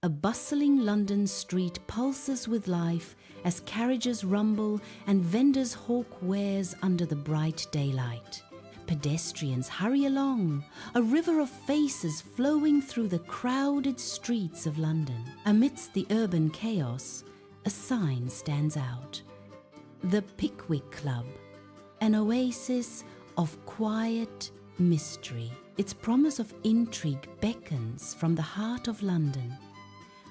A bustling London street pulses with life as carriages rumble and vendors hawk wares under the bright daylight. Pedestrians hurry along, a river of faces flowing through the crowded streets of London. Amidst the urban chaos, a sign stands out. The Pickwick Club, an oasis of quiet mystery. Its promise of intrigue beckons from the heart of London,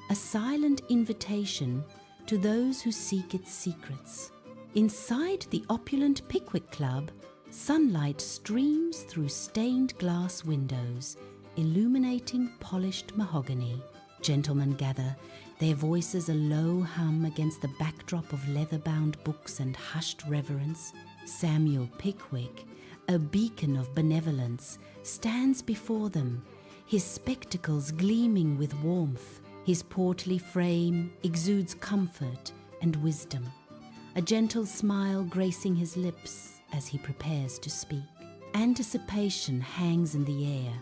a silent invitation to those who seek its secrets. Inside the opulent Pickwick Club, sunlight streams through stained glass windows, illuminating polished mahogany. Gentlemen gather, their voices a low hum against the backdrop of leather-bound books and hushed reverence. Samuel Pickwick, a beacon of benevolence, stands before them, his spectacles gleaming with warmth. His portly frame exudes comfort and wisdom, a gentle smile gracing his lips as he prepares to speak. Anticipation hangs in the air,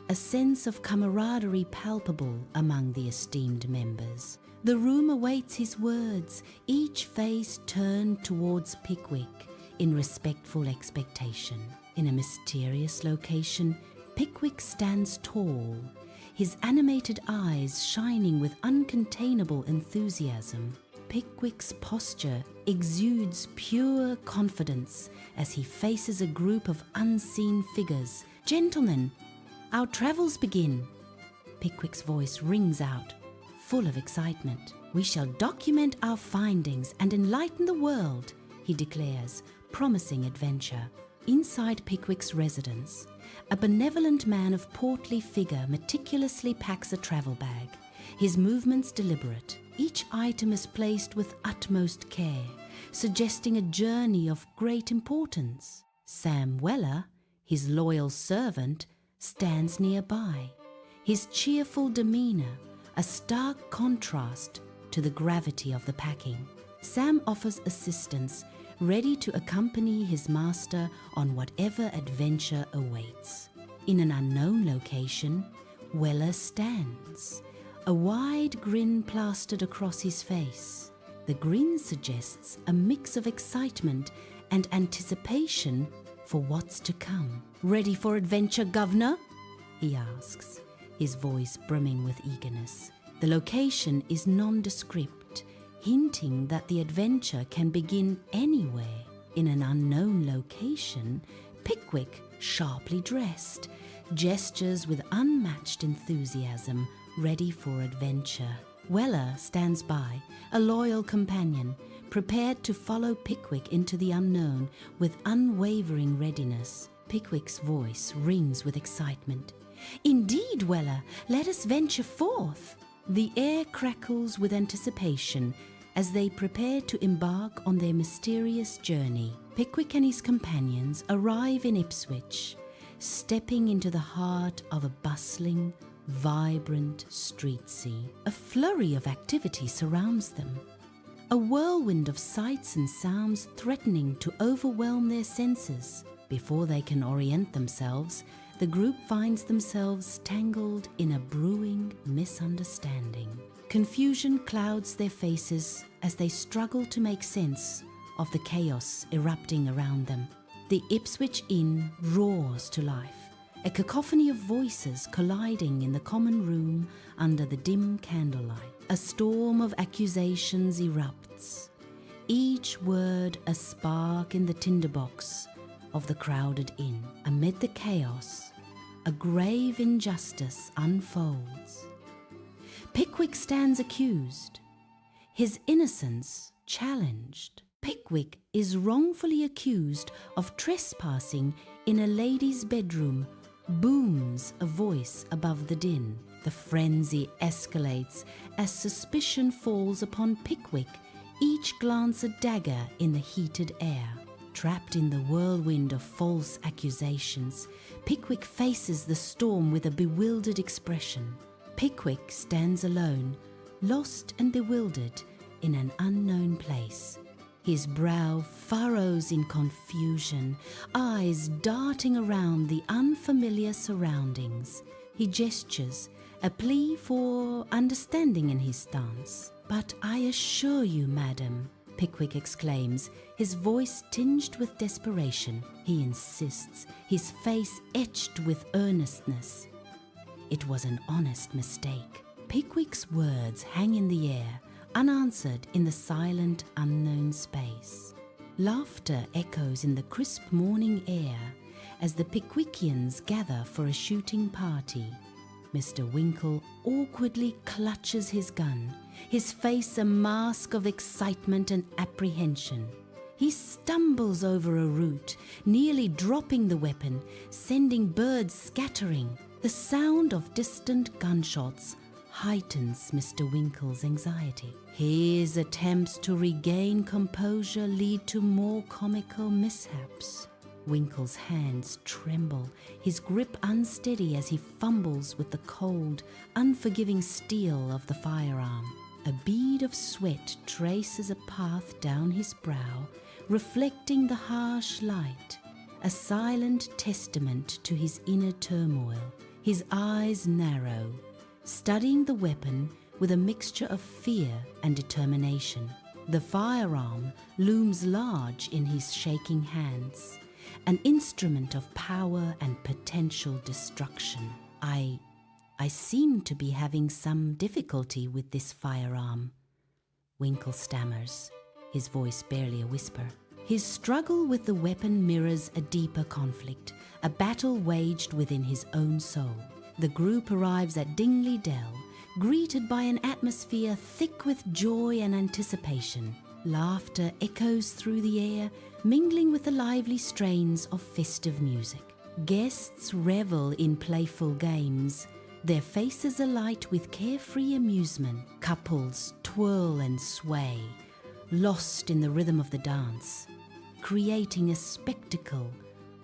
a sense of camaraderie palpable among the esteemed members. The room awaits his words, each face turned towards Pickwick in respectful expectation. In a mysterious location, Pickwick stands tall, his animated eyes shining with uncontainable enthusiasm. Pickwick's posture exudes pure confidence as he faces a group of unseen figures. "Gentlemen, our travels begin." Pickwick's voice rings out, full of excitement. "We shall document our findings and enlighten the world," he declares, promising adventure. Inside Pickwick's residence, a benevolent man of portly figure meticulously packs a travel bag, his movements deliberate. Each item is placed with utmost care, suggesting a journey of great importance. Sam Weller, his loyal servant, stands nearby, his cheerful demeanor a stark contrast to the gravity of the packing. Sam offers assistance, ready to accompany his master on whatever adventure awaits. In an unknown location, Weller stands, a wide grin plastered across his face. The grin suggests a mix of excitement and anticipation for what's to come. "Ready for adventure, Governor?" he asks, his voice brimming with eagerness. The location is nondescript, hinting that the adventure can begin anywhere. In an unknown location, Pickwick, sharply dressed, gestures with unmatched enthusiasm, ready for adventure. Weller stands by, a loyal companion, prepared to follow Pickwick into the unknown with unwavering readiness. Pickwick's voice rings with excitement. "Indeed, Weller, let us venture forth." The air crackles with anticipation as they prepare to embark on their mysterious journey. Pickwick and his companions arrive in Ipswich, stepping into the heart of a bustling, vibrant street scene. A flurry of activity surrounds them, a whirlwind of sights and sounds threatening to overwhelm their senses. Before they can orient themselves, the group finds themselves tangled in a brewing misunderstanding. Confusion clouds their faces as they struggle to make sense of the chaos erupting around them. The Ipswich Inn roars to life, a cacophony of voices colliding in the common room under the dim candlelight. A storm of accusations erupts, each word a spark in the tinderbox of the crowded inn. Amid the chaos, a grave injustice unfolds. Pickwick stands accused, his innocence challenged. Pickwick is wrongfully accused of trespassing in a lady's bedroom, booms a voice above the din. The frenzy escalates as suspicion falls upon Pickwick, each glance a dagger in the heated air. Trapped in the whirlwind of false accusations, Pickwick faces the storm with a bewildered expression. Pickwick stands alone, lost and bewildered in an unknown place. His brow furrows in confusion, eyes darting around the unfamiliar surroundings. He gestures a plea for understanding in his stance. "But I assure you, madam," Pickwick exclaims, his voice tinged with desperation. He insists, his face etched with earnestness. It was an honest mistake. Pickwick's words hang in the air, unanswered in the silent, unknown space. Laughter echoes in the crisp morning air as the Pickwickians gather for a shooting party. Mr. Winkle awkwardly clutches his gun, his face a mask of excitement and apprehension. He stumbles over a root, nearly dropping the weapon, sending birds scattering. The sound of distant gunshots heightens Mr. Winkle's anxiety. His attempts to regain composure lead to more comical mishaps. Winkle's hands tremble, his grip unsteady as he fumbles with the cold, unforgiving steel of the firearm. A bead of sweat traces a path down his brow, reflecting the harsh light, a silent testament to his inner turmoil. His eyes narrow, studying the weapon with a mixture of fear and determination. The firearm looms large in his shaking hands, an instrument of power and potential destruction. I seem to be having some difficulty with this firearm," Winkle stammers, his voice barely a whisper. His struggle with the weapon mirrors a deeper conflict, a battle waged within his own soul. The group arrives at Dingley Dell, greeted by an atmosphere thick with joy and anticipation. Laughter echoes through the air, mingling with the lively strains of festive music. Guests revel in playful games, their faces alight with carefree amusement. Couples twirl and sway, lost in the rhythm of the dance, creating a spectacle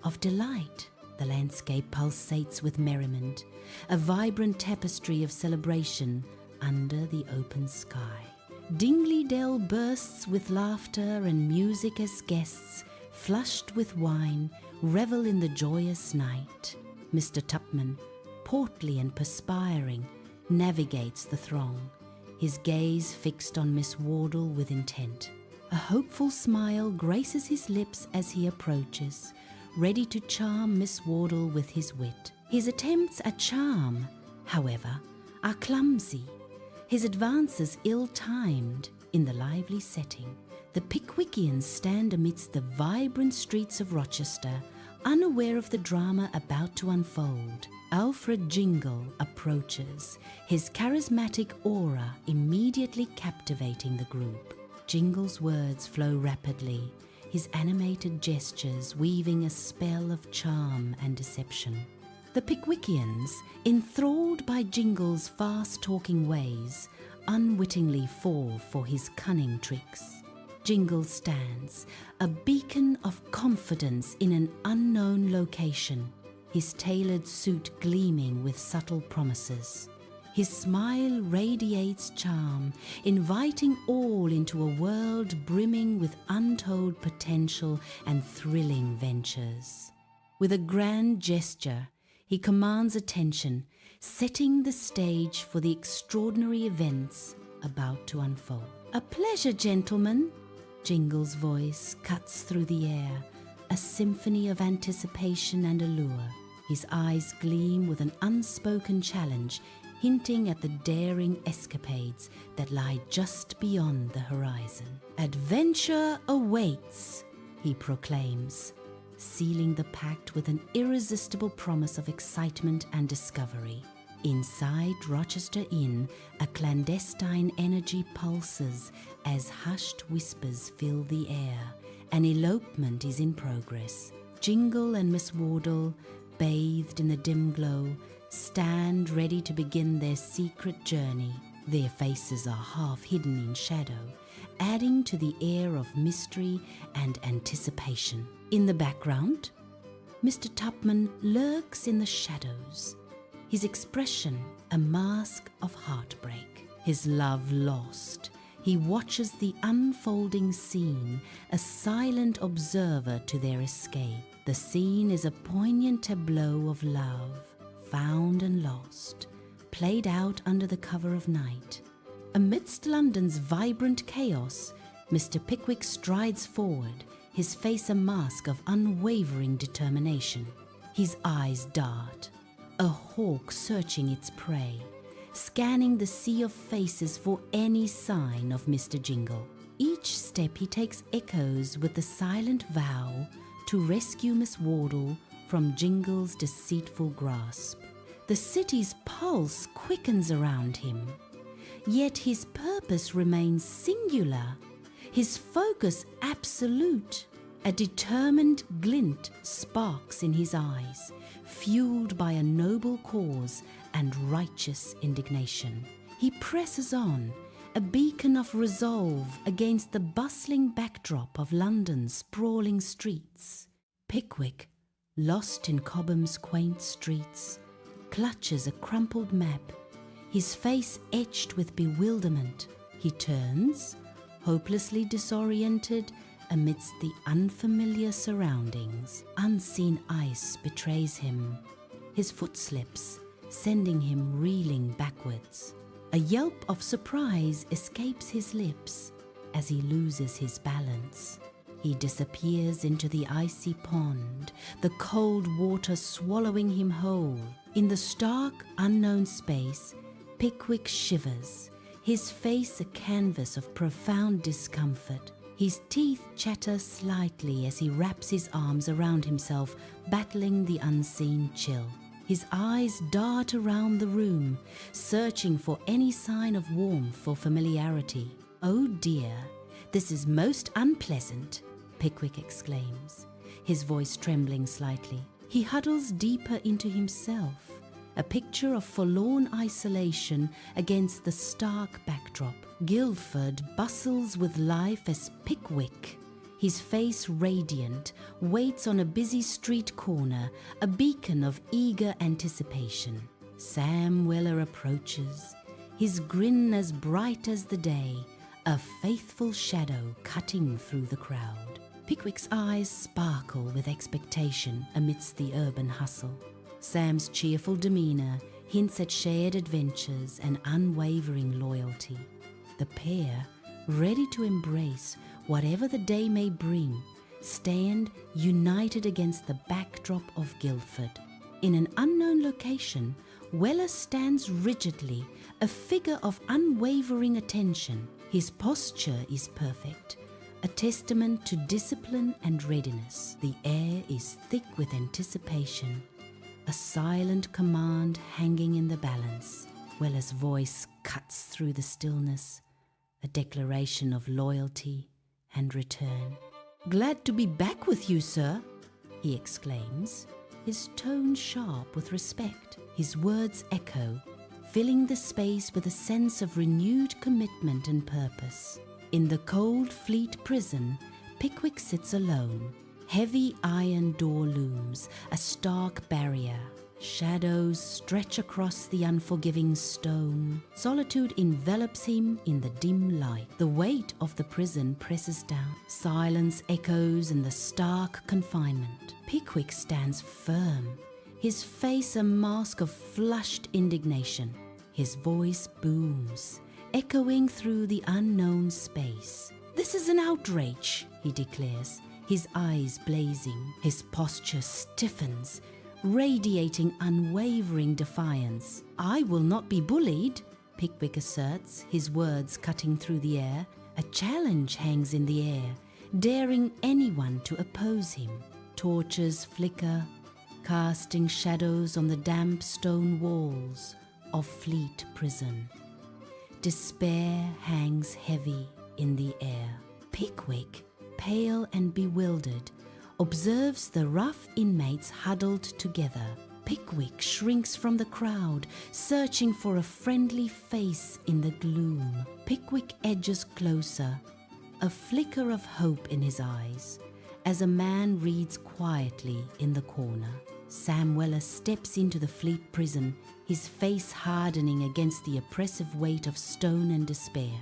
of delight. The landscape pulsates with merriment, a vibrant tapestry of celebration under the open sky. Dingley Dell bursts with laughter and music as guests, flushed with wine, revel in the joyous night. Mr. Tupman, portly and perspiring, navigates the throng, his gaze fixed on Miss Wardle with intent. A hopeful smile graces his lips as he approaches, ready to charm Miss Wardle with his wit. His attempts at charm, however, are clumsy, his advances ill-timed in the lively setting. The Pickwickians stand amidst the vibrant streets of Rochester, unaware of the drama about to unfold. Alfred Jingle approaches, his charismatic aura immediately captivating the group. Jingle's words flow rapidly, his animated gestures weaving a spell of charm and deception. The Pickwickians, enthralled by Jingle's fast-talking ways, unwittingly fall for his cunning tricks. Jingle stands, a beacon of confidence in an unknown location, his tailored suit gleaming with subtle promises. His smile radiates charm, inviting all into a world brimming with untold potential and thrilling ventures. With a grand gesture, he commands attention, setting the stage for the extraordinary events about to unfold. "A pleasure, gentlemen," Jingle's voice cuts through the air, a symphony of anticipation and allure. His eyes gleam with an unspoken challenge, hinting at the daring escapades that lie just beyond the horizon. "Adventure awaits," he proclaims, sealing the pact with an irresistible promise of excitement and discovery. Inside Rochester Inn, a clandestine energy pulses as hushed whispers fill the air. An elopement is in progress. Jingle and Miss Wardle, bathed in the dim glow, stand ready to begin their secret journey. Their faces are half hidden in shadow, adding to the air of mystery and anticipation. In the background, Mr. Tupman lurks in the shadows, his expression a mask of heartbreak. His love lost, he watches the unfolding scene, a silent observer to their escape. The scene is a poignant tableau of love, found and lost, played out under the cover of night. Amidst London's vibrant chaos, Mr. Pickwick strides forward, his face a mask of unwavering determination. His eyes dart, a hawk searching its prey, scanning the sea of faces for any sign of Mr. Jingle. Each step he takes echoes with the silent vow to rescue Miss Wardle from Jingle's deceitful grasp. The city's pulse quickens around him, yet his purpose remains singular, his focus absolute. A determined glint sparks in his eyes, fueled by a noble cause and righteous indignation. He presses on, a beacon of resolve against the bustling backdrop of London's sprawling streets. Pickwick, lost in Cobham's quaint streets, clutches a crumpled map, his face etched with bewilderment. He turns, hopelessly disoriented amidst the unfamiliar surroundings. Unseen ice betrays him. His foot slips, sending him reeling backwards. A yelp of surprise escapes his lips as he loses his balance. He disappears into the icy pond, the cold water swallowing him whole. In the stark, unknown space, Pickwick shivers, his face a canvas of profound discomfort. His teeth chatter slightly as he wraps his arms around himself, battling the unseen chill. His eyes dart around the room, searching for any sign of warmth or familiarity. "Oh dear, this is most unpleasant," Pickwick exclaims, his voice trembling slightly. He huddles deeper into himself, a picture of forlorn isolation against the stark backdrop. Guildford bustles with life as Pickwick, his face radiant, waits on a busy street corner, a beacon of eager anticipation. Sam Weller approaches, his grin as bright as the day, a faithful shadow cutting through the crowd. Pickwick's eyes sparkle with expectation amidst the urban hustle. Sam's cheerful demeanour hints at shared adventures and unwavering loyalty. The pair, ready to embrace whatever the day may bring, stand united against the backdrop of Guildford. In an unknown location, Weller stands rigidly, a figure of unwavering attention. His posture is perfect, a testament to discipline and readiness. The air is thick with anticipation, a silent command hanging in the balance. Weller's voice cuts through the stillness, a declaration of loyalty and return. "Glad to be back with you, sir," he exclaims, his tone sharp with respect. His words echo, filling the space with a sense of renewed commitment and purpose. In the cold Fleet prison, Pickwick sits alone. Heavy iron door looms, a stark barrier. Shadows stretch across the unforgiving stone. Solitude envelops him in the dim light. The weight of the prison presses down. Silence echoes in the stark confinement. Pickwick stands firm, his face a mask of flushed indignation. His voice booms, echoing through the unknown space. "This is an outrage," he declares, his eyes blazing. His posture stiffens, radiating unwavering defiance. "I will not be bullied," Pickwick asserts, his words cutting through the air. A challenge hangs in the air, daring anyone to oppose him. Torches flicker, casting shadows on the damp stone walls of Fleet prison. Despair hangs heavy in the air. Pickwick, pale and bewildered, observes the rough inmates huddled together. Pickwick shrinks from the crowd, searching for a friendly face in the gloom. Pickwick edges closer, a flicker of hope in his eyes, as a man reads quietly in the corner. Sam Weller steps into the Fleet prison, his face hardening against the oppressive weight of stone and despair.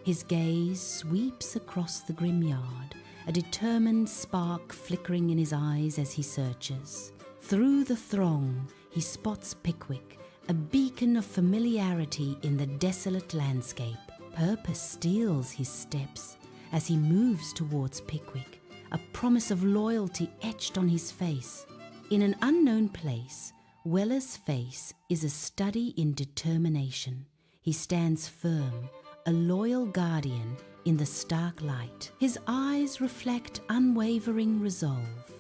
His gaze sweeps across the grim yard, a determined spark flickering in his eyes as he searches. Through the throng, he spots Pickwick, a beacon of familiarity in the desolate landscape. Purpose steals his steps as he moves towards Pickwick, a promise of loyalty etched on his face. In an unknown place, Weller's face is a study in determination. He stands firm, a loyal guardian in the stark light. His eyes reflect unwavering resolve,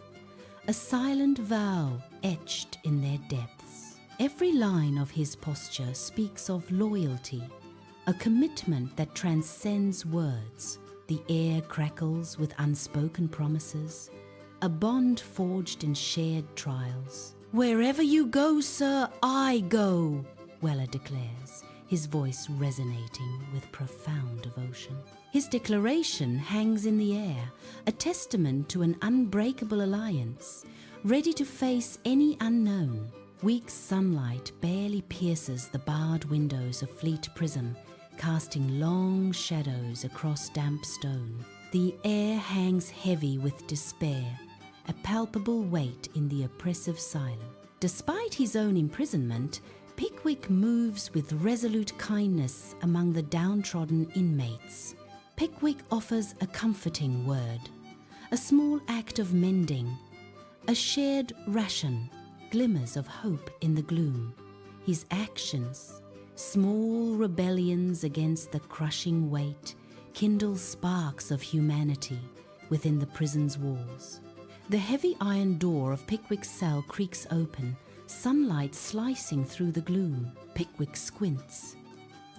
a silent vow etched in their depths. Every line of his posture speaks of loyalty, a commitment that transcends words. The air crackles with unspoken promises, a bond forged in shared trials. "Wherever you go, sir, I go," Weller declares, his voice resonating with profound devotion. His declaration hangs in the air, a testament to an unbreakable alliance, ready to face any unknown. Weak sunlight barely pierces the barred windows of Fleet Prison, casting long shadows across damp stone. The air hangs heavy with despair, a palpable weight in the oppressive silence. Despite his own imprisonment, Pickwick moves with resolute kindness among the downtrodden inmates. Pickwick offers a comforting word, a small act of mending, a shared ration, glimmers of hope in the gloom. His actions, small rebellions against the crushing weight, kindle sparks of humanity within the prison's walls. The heavy iron door of Pickwick's cell creaks open, sunlight slicing through the gloom. Pickwick squints,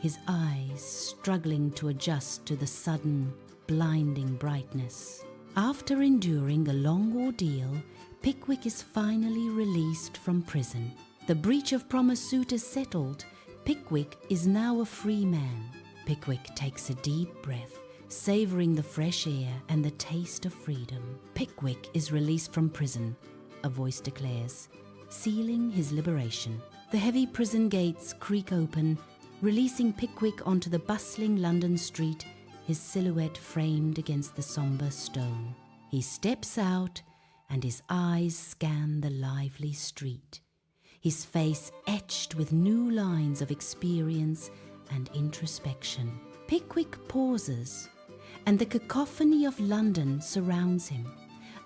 his eyes struggling to adjust to the sudden, blinding brightness. After enduring a long ordeal, Pickwick is finally released from prison. The breach of promise suit is settled. Pickwick is now a free man. Pickwick takes a deep breath, savoring the fresh air and the taste of freedom. Pickwick is released from prison, a voice declares, sealing his liberation. The heavy prison gates creak open, releasing Pickwick onto the bustling London street, his silhouette framed against the sombre stone. He steps out, and his eyes scan the lively street, his face etched with new lines of experience and introspection. Pickwick pauses, and the cacophony of London surrounds him,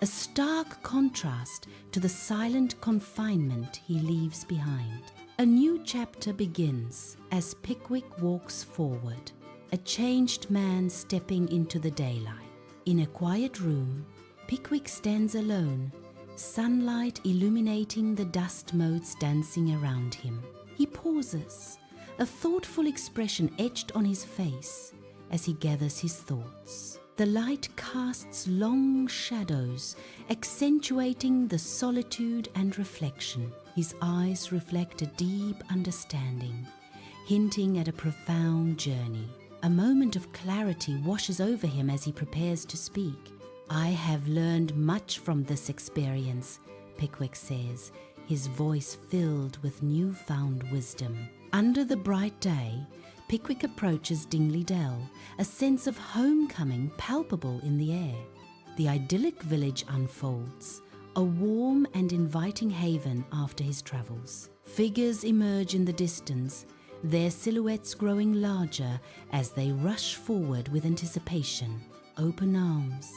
a stark contrast to the silent confinement he leaves behind. A new chapter begins as Pickwick walks forward, a changed man stepping into the daylight. In a quiet room, Pickwick stands alone, sunlight illuminating the dust motes dancing around him. He pauses, a thoughtful expression etched on his face as he gathers his thoughts. The light casts long shadows, accentuating the solitude and reflection. His eyes reflect a deep understanding, hinting at a profound journey. A moment of clarity washes over him as he prepares to speak. "I have learned much from this experience," Pickwick says, his voice filled with newfound wisdom. Under the bright day, Pickwick approaches Dingley Dell, a sense of homecoming palpable in the air. The idyllic village unfolds, a warm and inviting haven after his travels. Figures emerge in the distance, their silhouettes growing larger as they rush forward with anticipation. Open arms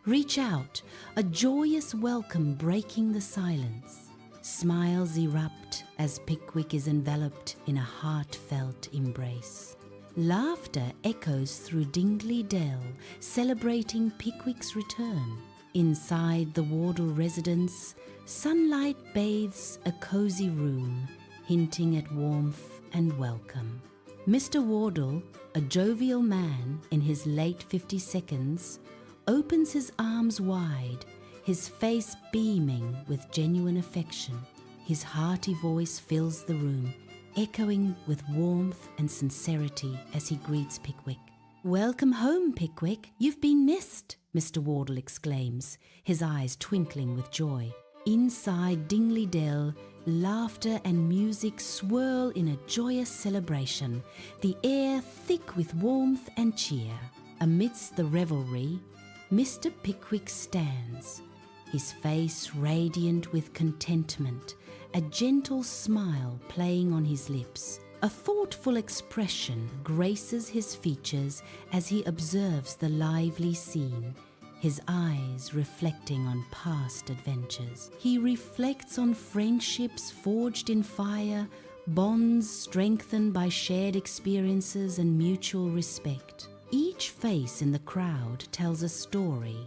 reach out, a joyous welcome breaking the silence. Smiles erupt as Pickwick is enveloped in a heartfelt embrace. Laughter echoes through Dingley Dell, celebrating Pickwick's return. Inside the Wardle residence, sunlight bathes a cozy room, hinting at warmth and welcome. Mr. Wardle, a jovial man in his late 52nds, opens his arms wide, his face beaming with genuine affection. His hearty voice fills the room, echoing with warmth and sincerity as he greets Pickwick. "Welcome home, Pickwick. You've been missed," Mr. Wardle exclaims, his eyes twinkling with joy. Inside Dingley Dell, laughter and music swirl in a joyous celebration, the air thick with warmth and cheer. Amidst the revelry, Mr. Pickwick stands, his face radiant with contentment, a gentle smile playing on his lips. A thoughtful expression graces his features as he observes the lively scene, his eyes reflecting on past adventures. He reflects on friendships forged in fire, bonds strengthened by shared experiences and mutual respect. Each face in the crowd tells a story,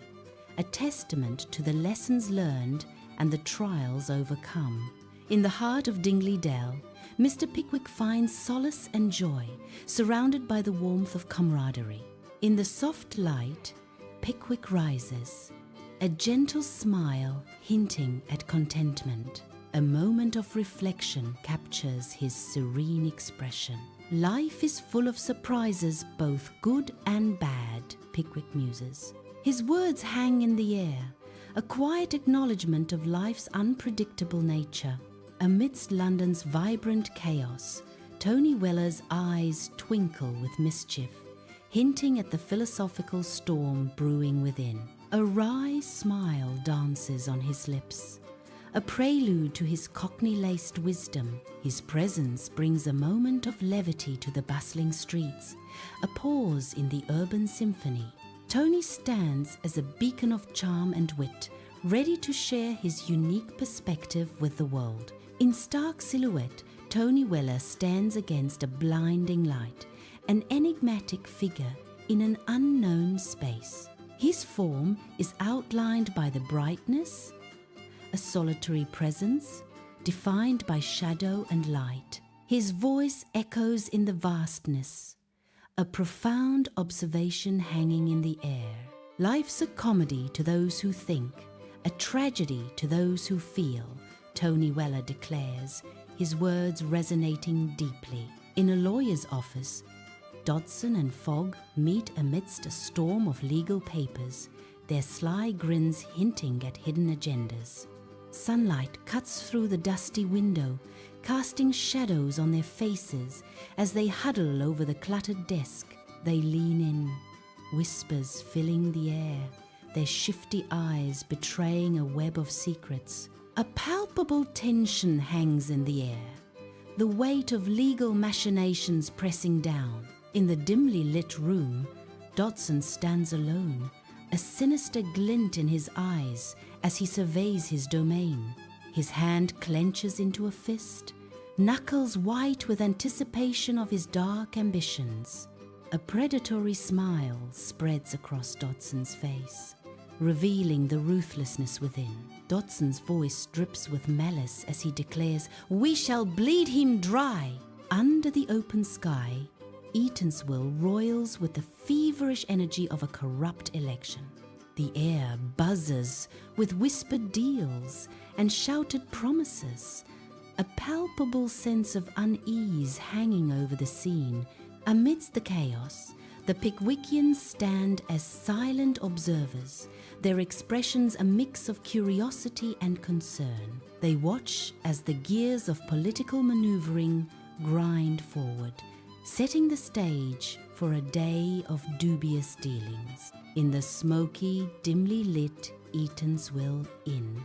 a testament to the lessons learned and the trials overcome. In the heart of Dingley Dell, Mr. Pickwick finds solace and joy, surrounded by the warmth of camaraderie. In the soft light, Pickwick rises, a gentle smile hinting at contentment. A moment of reflection captures his serene expression. Life is full of surprises, both good and bad, Pickwick muses. His words hang in the air, a quiet acknowledgement of life's unpredictable nature. Amidst London's vibrant chaos, Tony Weller's eyes twinkle with mischief, hinting at the philosophical storm brewing within. A wry smile dances on his lips, a prelude to his cockney-laced wisdom. His presence brings a moment of levity to the bustling streets, a pause in the urban symphony. Tony stands as a beacon of charm and wit, ready to share his unique perspective with the world. In stark silhouette, Tony Weller stands against a blinding light, an enigmatic figure in an unknown space. His form is outlined by the brightness, a solitary presence, defined by shadow and light. His voice echoes in the vastness, a profound observation hanging in the air. Life's a comedy to those who think, a tragedy to those who feel, Tony Weller declares, his words resonating deeply. In a lawyer's office, Dodson and Fogg meet amidst a storm of legal papers, their sly grins hinting at hidden agendas. Sunlight cuts through the dusty window, casting shadows on their faces as they huddle over the cluttered desk. They lean in, whispers filling the air, their shifty eyes betraying a web of secrets. A palpable tension hangs in the air, the weight of legal machinations pressing down. In the dimly lit room, Dodson stands alone, a sinister glint in his eyes as he surveys his domain. His hand clenches into a fist, knuckles white with anticipation of his dark ambitions. A predatory smile spreads across Dodson's face, revealing the ruthlessness within. Dodson's voice drips with malice as he declares, "We shall bleed him dry!" Under the open sky, Eatanswill roils with the feverish energy of a corrupt election. The air buzzes with whispered deals and shouted promises, a palpable sense of unease hanging over the scene. Amidst the chaos, the Pickwickians stand as silent observers, their expressions a mix of curiosity and concern. They watch as the gears of political maneuvering grind forward, setting the stage for a day of dubious dealings. In the smoky, dimly lit Eatanswill Inn,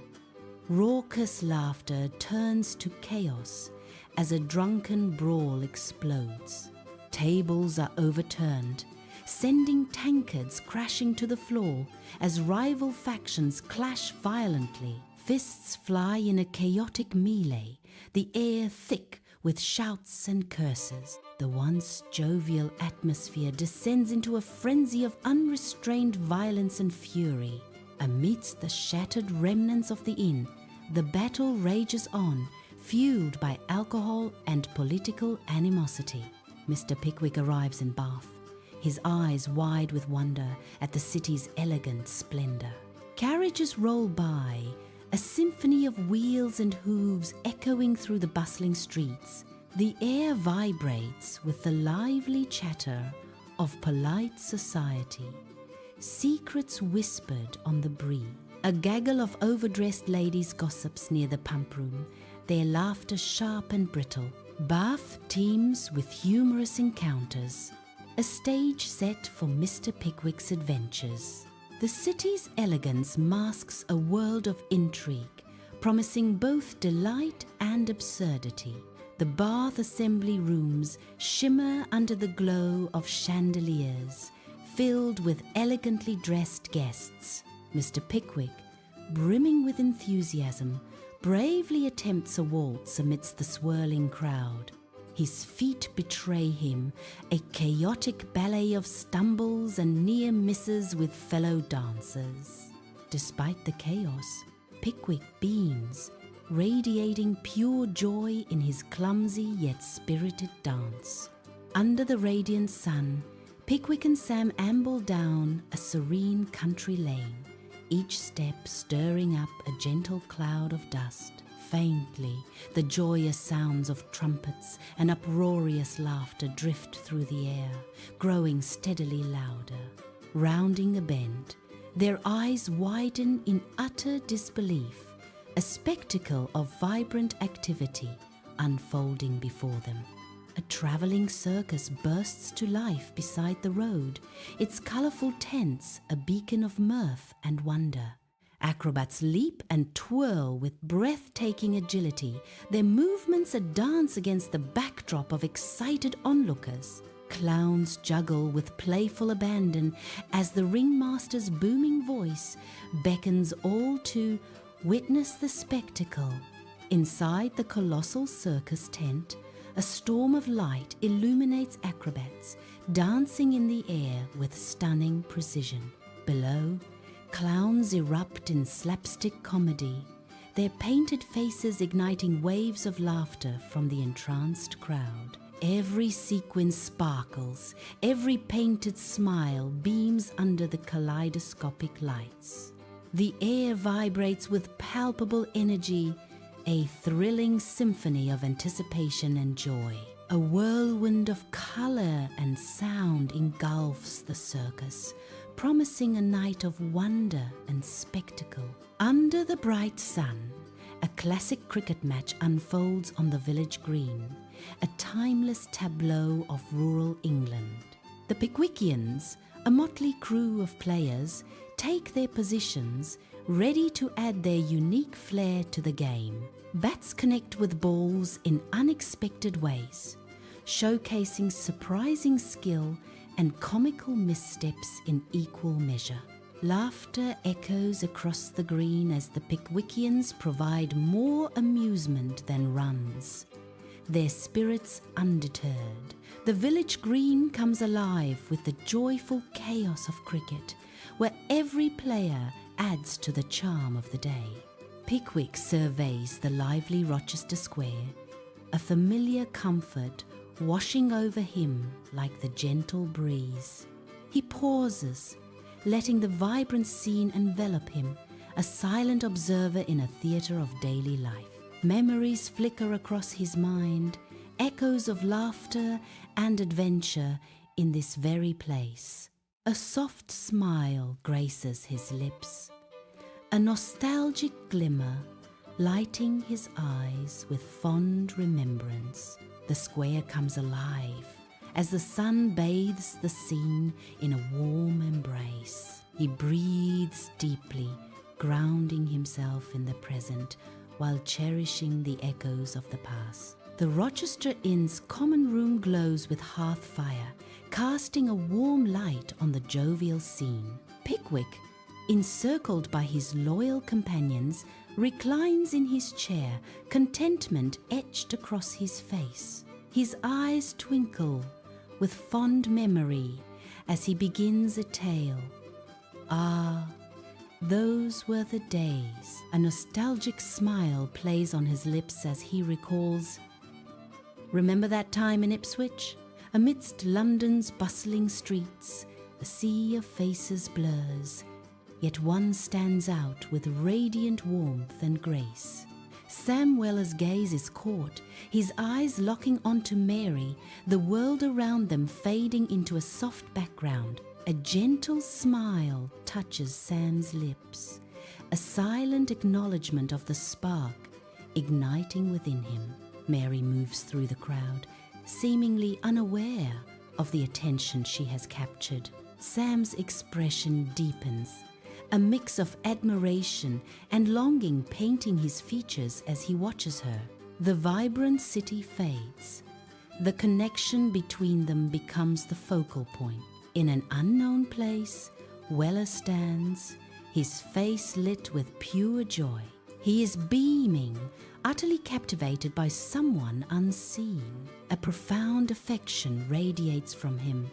raucous laughter turns to chaos as a drunken brawl explodes. Tables are overturned, sending tankards crashing to the floor as rival factions clash violently. Fists fly in a chaotic melee, the air thick with shouts and curses. The once jovial atmosphere descends into a frenzy of unrestrained violence and fury. Amidst the shattered remnants of the inn, the battle rages on, fueled by alcohol and political animosity. Mr. Pickwick arrives in Bath, his eyes wide with wonder at the city's elegant splendor. Carriages roll by, a symphony of wheels and hooves echoing through the bustling streets. The air vibrates with the lively chatter of polite society, secrets whispered on the breeze. A gaggle of overdressed ladies gossips near the pump room, their laughter sharp and brittle. Bath teems with humorous encounters, a stage set for Mr. Pickwick's adventures. The city's elegance masks a world of intrigue, promising both delight and absurdity. The Bath Assembly rooms shimmer under the glow of chandeliers, filled with elegantly dressed guests. Mr. Pickwick, brimming with enthusiasm, bravely attempts a waltz amidst the swirling crowd. His feet betray him, a chaotic ballet of stumbles and near misses with fellow dancers. Despite the chaos, Pickwick beams, radiating pure joy in his clumsy yet spirited dance. Under the radiant sun, Pickwick and Sam amble down a serene country lane, each step stirring up a gentle cloud of dust. Faintly, the joyous sounds of trumpets and uproarious laughter drift through the air, growing steadily louder. Rounding a bend, their eyes widen in utter disbelief, a spectacle of vibrant activity unfolding before them. A travelling circus bursts to life beside the road, its colourful tents a beacon of mirth and wonder. Acrobats leap and twirl with breathtaking agility, their movements a dance against the backdrop of excited onlookers. Clowns juggle with playful abandon as the ringmaster's booming voice beckons all to witness the spectacle. Inside the colossal circus tent, a storm of light illuminates acrobats, dancing in the air with stunning precision. Below, clowns erupt in slapstick comedy, their painted faces igniting waves of laughter from the entranced crowd. Every sequin sparkles, every painted smile beams under the kaleidoscopic lights. The air vibrates with palpable energy, a thrilling symphony of anticipation and joy. A whirlwind of colour and sound engulfs the circus, promising a night of wonder and spectacle. Under the bright sun, a classic cricket match unfolds on the village green, a timeless tableau of rural England. The Pickwickians, a motley crew of players, take their positions, ready to add their unique flair to the game. Bats connect with balls in unexpected ways, showcasing surprising skill and comical missteps in equal measure. Laughter echoes across the green as the Pickwickians provide more amusement than runs. Their spirits undeterred, the village green comes alive with the joyful chaos of cricket, where every player adds to the charm of the day. Pickwick surveys the lively Rochester Square, a familiar comfort washing over him like the gentle breeze. He pauses, letting the vibrant scene envelop him, a silent observer in a theatre of daily life. Memories flicker across his mind, echoes of laughter and adventure in this very place. A soft smile graces his lips, a nostalgic glimmer lighting his eyes with fond remembrance. The square comes alive as the sun bathes the scene in a warm embrace. He breathes deeply, grounding himself in the present while cherishing the echoes of the past. The Rochester Inn's common room glows with hearth fire, casting a warm light on the jovial scene. Pickwick, encircled by his loyal companions, reclines in his chair, contentment etched across his face. His eyes twinkle with fond memory as he begins a tale. Ah, those were the days. A nostalgic smile plays on his lips as he recalls. Remember that time in Ipswich? Amidst London's bustling streets, a sea of faces blurs, yet one stands out with radiant warmth and grace. Sam Weller's gaze is caught, his eyes locking onto Mary, the world around them fading into a soft background. A gentle smile touches Sam's lips, a silent acknowledgement of the spark igniting within him. Mary moves through the crowd, seemingly unaware of the attention she has captured. Sam's expression deepens, a mix of admiration and longing painting his features as he watches her. The vibrant city fades. The connection between them becomes the focal point. In an unknown place, Weller stands, his face lit with pure joy. He is beaming, utterly captivated by someone unseen. A profound affection radiates from him,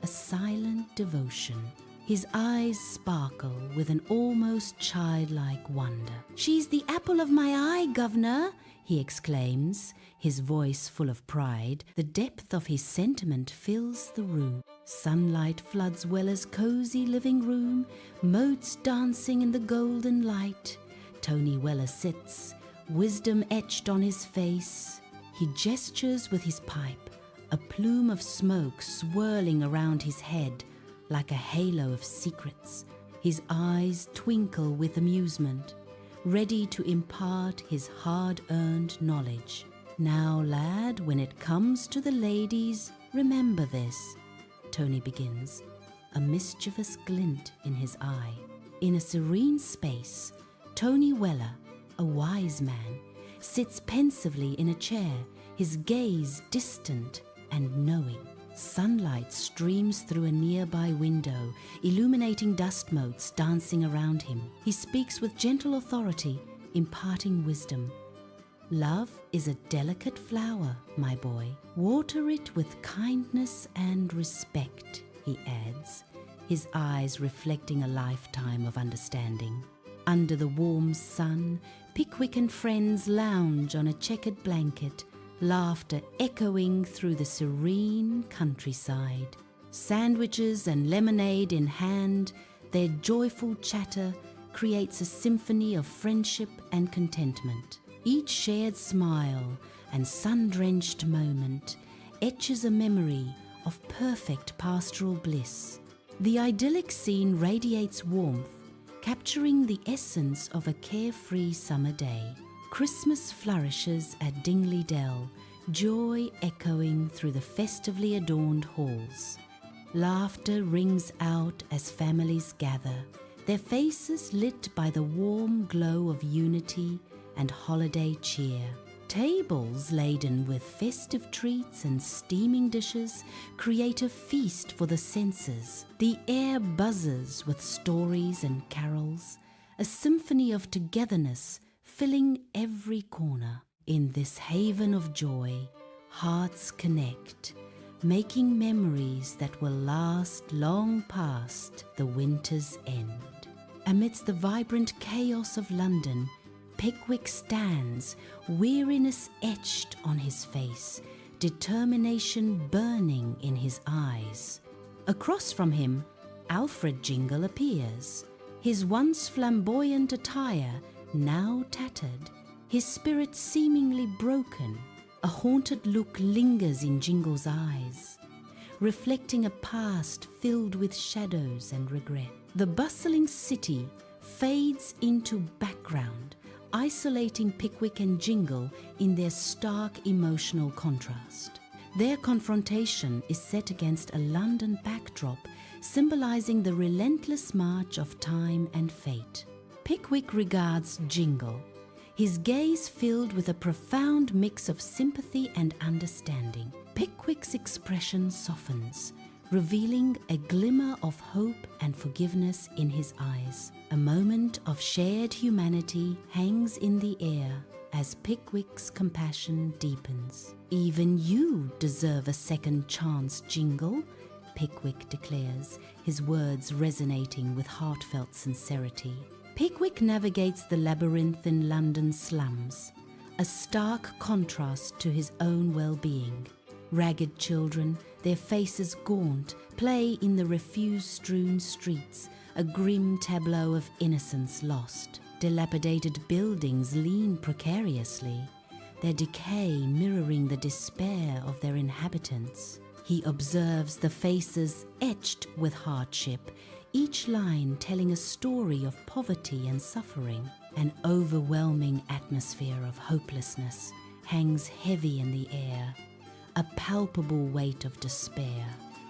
a silent devotion. His eyes sparkle with an almost childlike wonder. "She's the apple of my eye, governor," he exclaims, his voice full of pride. The depth of his sentiment fills the room. Sunlight floods Weller's cozy living room, motes dancing in the golden light. Tony Weller sits, wisdom etched on his face. He gestures with his pipe, a plume of smoke swirling around his head like a halo of secrets. His eyes twinkle with amusement, ready to impart his hard-earned knowledge. "Now, lad, when it comes to the ladies, remember this," Tony begins, a mischievous glint in his eye. In a serene space, Tony Weller, a wise man, sits pensively in a chair, his gaze distant and knowing. Sunlight streams through a nearby window, illuminating dust motes dancing around him. He speaks with gentle authority, imparting wisdom. "Love is a delicate flower, my boy. Water it with kindness and respect," he adds, his eyes reflecting a lifetime of understanding. Under the warm sun, Pickwick and friends lounge on a checkered blanket, laughter echoing through the serene countryside. Sandwiches and lemonade in hand, their joyful chatter creates a symphony of friendship and contentment. Each shared smile and sun-drenched moment etches a memory of perfect pastoral bliss. The idyllic scene radiates warmth, capturing the essence of a carefree summer day. Christmas flourishes at Dingley Dell, joy echoing through the festively adorned halls. Laughter rings out as families gather, their faces lit by the warm glow of unity and holiday cheer. Tables laden with festive treats and steaming dishes create a feast for the senses. The air buzzes with stories and carols, a symphony of togetherness filling every corner. In this haven of joy, hearts connect, making memories that will last long past the winter's end. Amidst the vibrant chaos of London, Pickwick stands, weariness etched on his face, determination burning in his eyes. Across from him, Alfred Jingle appears, his once flamboyant attire now tattered, his spirit seemingly broken. A haunted look lingers in Jingle's eyes, reflecting a past filled with shadows and regret. The bustling city fades into background, isolating Pickwick and Jingle in their stark emotional contrast. Their confrontation is set against a London backdrop, symbolizing the relentless march of time and fate. Pickwick regards Jingle, his gaze filled with a profound mix of sympathy and understanding. Pickwick's expression softens, revealing a glimmer of hope and forgiveness in his eyes. A moment of shared humanity hangs in the air as Pickwick's compassion deepens. "Even you deserve a second chance, Jingle," Pickwick declares, his words resonating with heartfelt sincerity. Pickwick navigates the labyrinthine London slums, a stark contrast to his own well-being. Ragged children, their faces gaunt, play in the refuse-strewn streets, a grim tableau of innocence lost. Dilapidated buildings lean precariously, their decay mirroring the despair of their inhabitants. He observes the faces etched with hardship, each line telling a story of poverty and suffering. An overwhelming atmosphere of hopelessness hangs heavy in the air, a palpable weight of despair.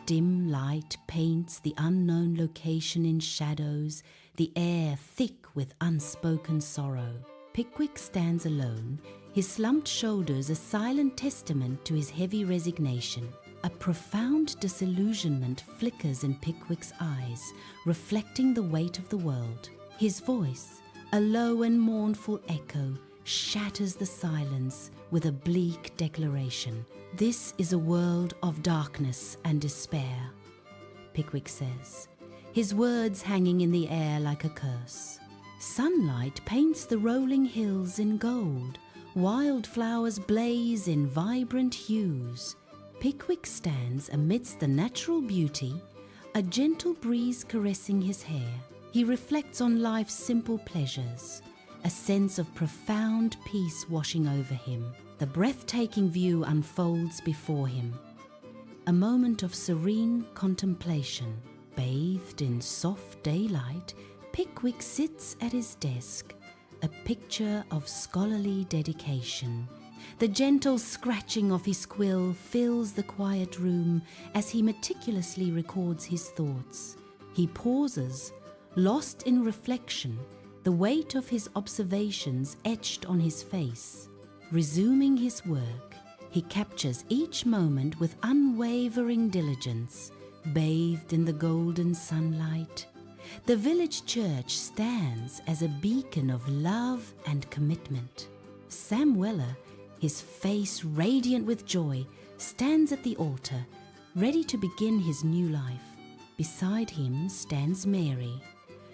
Dim light paints the unknown location in shadows, the air thick with unspoken sorrow. Pickwick stands alone, his slumped shoulders a silent testament to his heavy resignation. A profound disillusionment flickers in Pickwick's eyes, reflecting the weight of the world. His voice, a low and mournful echo, shatters the silence with a bleak declaration. "This is a world of darkness and despair," Pickwick says, his words hanging in the air like a curse. Sunlight paints the rolling hills in gold. Wildflowers blaze in vibrant hues. Pickwick stands amidst the natural beauty, a gentle breeze caressing his hair. He reflects on life's simple pleasures, a sense of profound peace washing over him. The breathtaking view unfolds before him, a moment of serene contemplation. Bathed in soft daylight, Pickwick sits at his desk, a picture of scholarly dedication. The gentle scratching of his quill fills the quiet room as he meticulously records his thoughts. He pauses, lost in reflection, the weight of his observations etched on his face. Resuming his work, he captures each moment with unwavering diligence. Bathed in the golden sunlight, the village church stands as a beacon of love and commitment. Sam Weller, his face radiant with joy, stands at the altar, ready to begin his new life. Beside him stands Mary,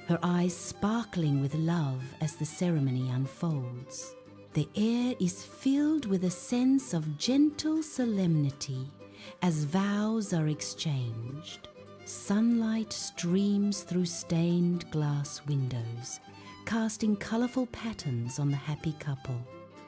her eyes sparkling with love as the ceremony unfolds. The air is filled with a sense of gentle solemnity as vows are exchanged. Sunlight streams through stained glass windows, casting colorful patterns on the happy couple.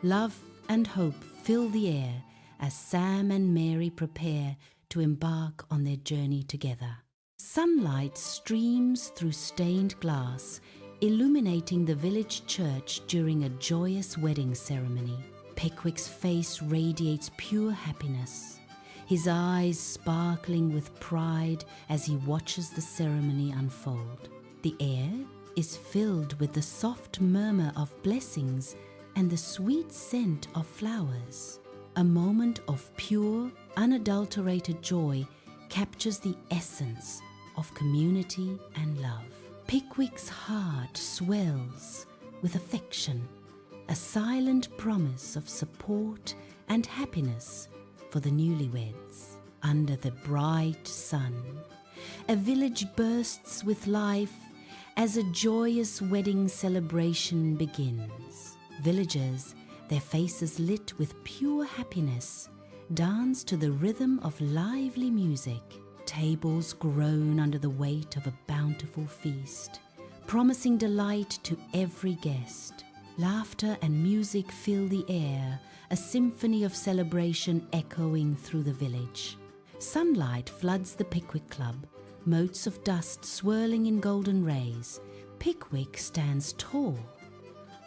Love and hope fill the air as Sam and Mary prepare to embark on their journey together. Sunlight streams through stained glass, illuminating the village church during a joyous wedding ceremony. Pickwick's face radiates pure happiness, his eyes sparkling with pride as he watches the ceremony unfold. The air is filled with the soft murmur of blessings and the sweet scent of flowers. A moment of pure, unadulterated joy captures the essence of community and love. Pickwick's heart swells with affection, a silent promise of support and happiness for the newlyweds. Under the bright sun, a village bursts with life as a joyous wedding celebration begins. Villagers, their faces lit with pure happiness, dance to the rhythm of lively music. Tables groan under the weight of a bountiful feast, promising delight to every guest. Laughter and music fill the air, a symphony of celebration echoing through the village. Sunlight floods the Pickwick Club, motes of dust swirling in golden rays. Pickwick stands tall,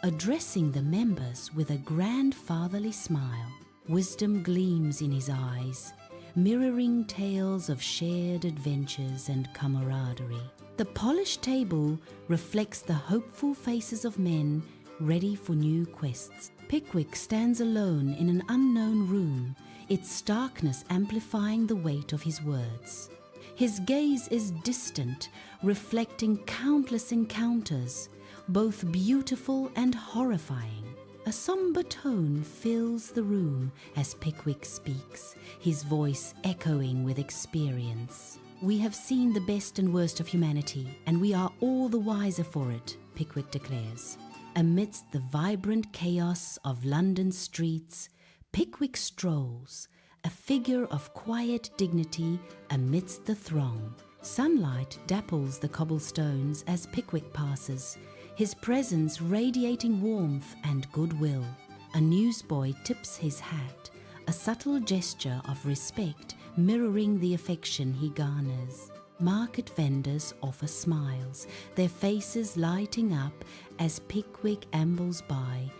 addressing the members with a grandfatherly smile. Wisdom gleams in his eyes, mirroring tales of shared adventures and camaraderie. The polished table reflects the hopeful faces of men ready for new quests. Pickwick stands alone in an unknown room, its starkness amplifying the weight of his words. His gaze is distant, reflecting countless encounters, both beautiful and horrifying. A somber tone fills the room as Pickwick speaks, his voice echoing with experience. "We have seen the best and worst of humanity, and we are all the wiser for it," Pickwick declares. Amidst the vibrant chaos of London's streets, Pickwick strolls, a figure of quiet dignity amidst the throng. Sunlight dapples the cobblestones as Pickwick passes, his presence radiating warmth and goodwill. A newsboy tips his hat, a subtle gesture of respect mirroring the affection he garners. Market vendors offer smiles, their faces lighting up as Pickwick ambles by,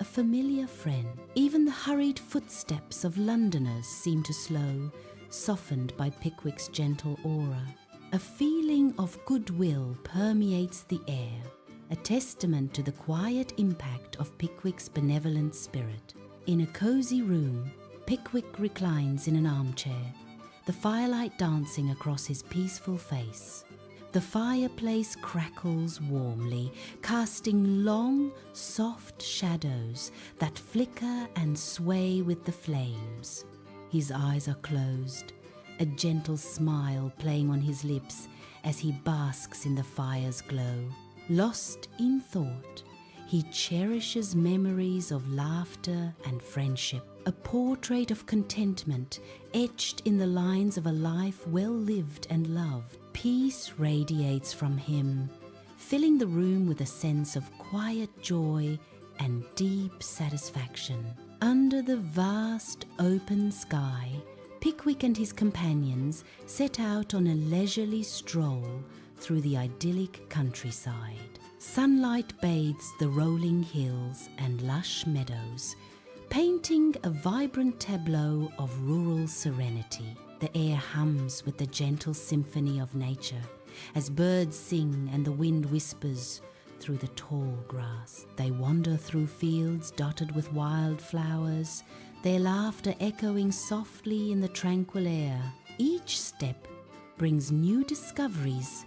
a familiar friend. Even the hurried footsteps of Londoners seem to slow, softened by Pickwick's gentle aura. A feeling of goodwill permeates the air, a testament to the quiet impact of Pickwick's benevolent spirit. In a cozy room, Pickwick reclines in an armchair, the firelight dancing across his peaceful face. The fireplace crackles warmly, casting long, soft shadows that flicker and sway with the flames. His eyes are closed, a gentle smile playing on his lips as he basks in the fire's glow. Lost in thought, he cherishes memories of laughter and friendship, a portrait of contentment etched in the lines of a life well lived and loved. Peace radiates from him, filling the room with a sense of quiet joy and deep satisfaction. Under the vast open sky, Pickwick and his companions set out on a leisurely stroll through the idyllic countryside. Sunlight bathes the rolling hills and lush meadows, painting a vibrant tableau of rural serenity. The air hums with the gentle symphony of nature as birds sing and the wind whispers through the tall grass. They wander through fields dotted with wildflowers, their laughter echoing softly in the tranquil air. Each step brings new discoveries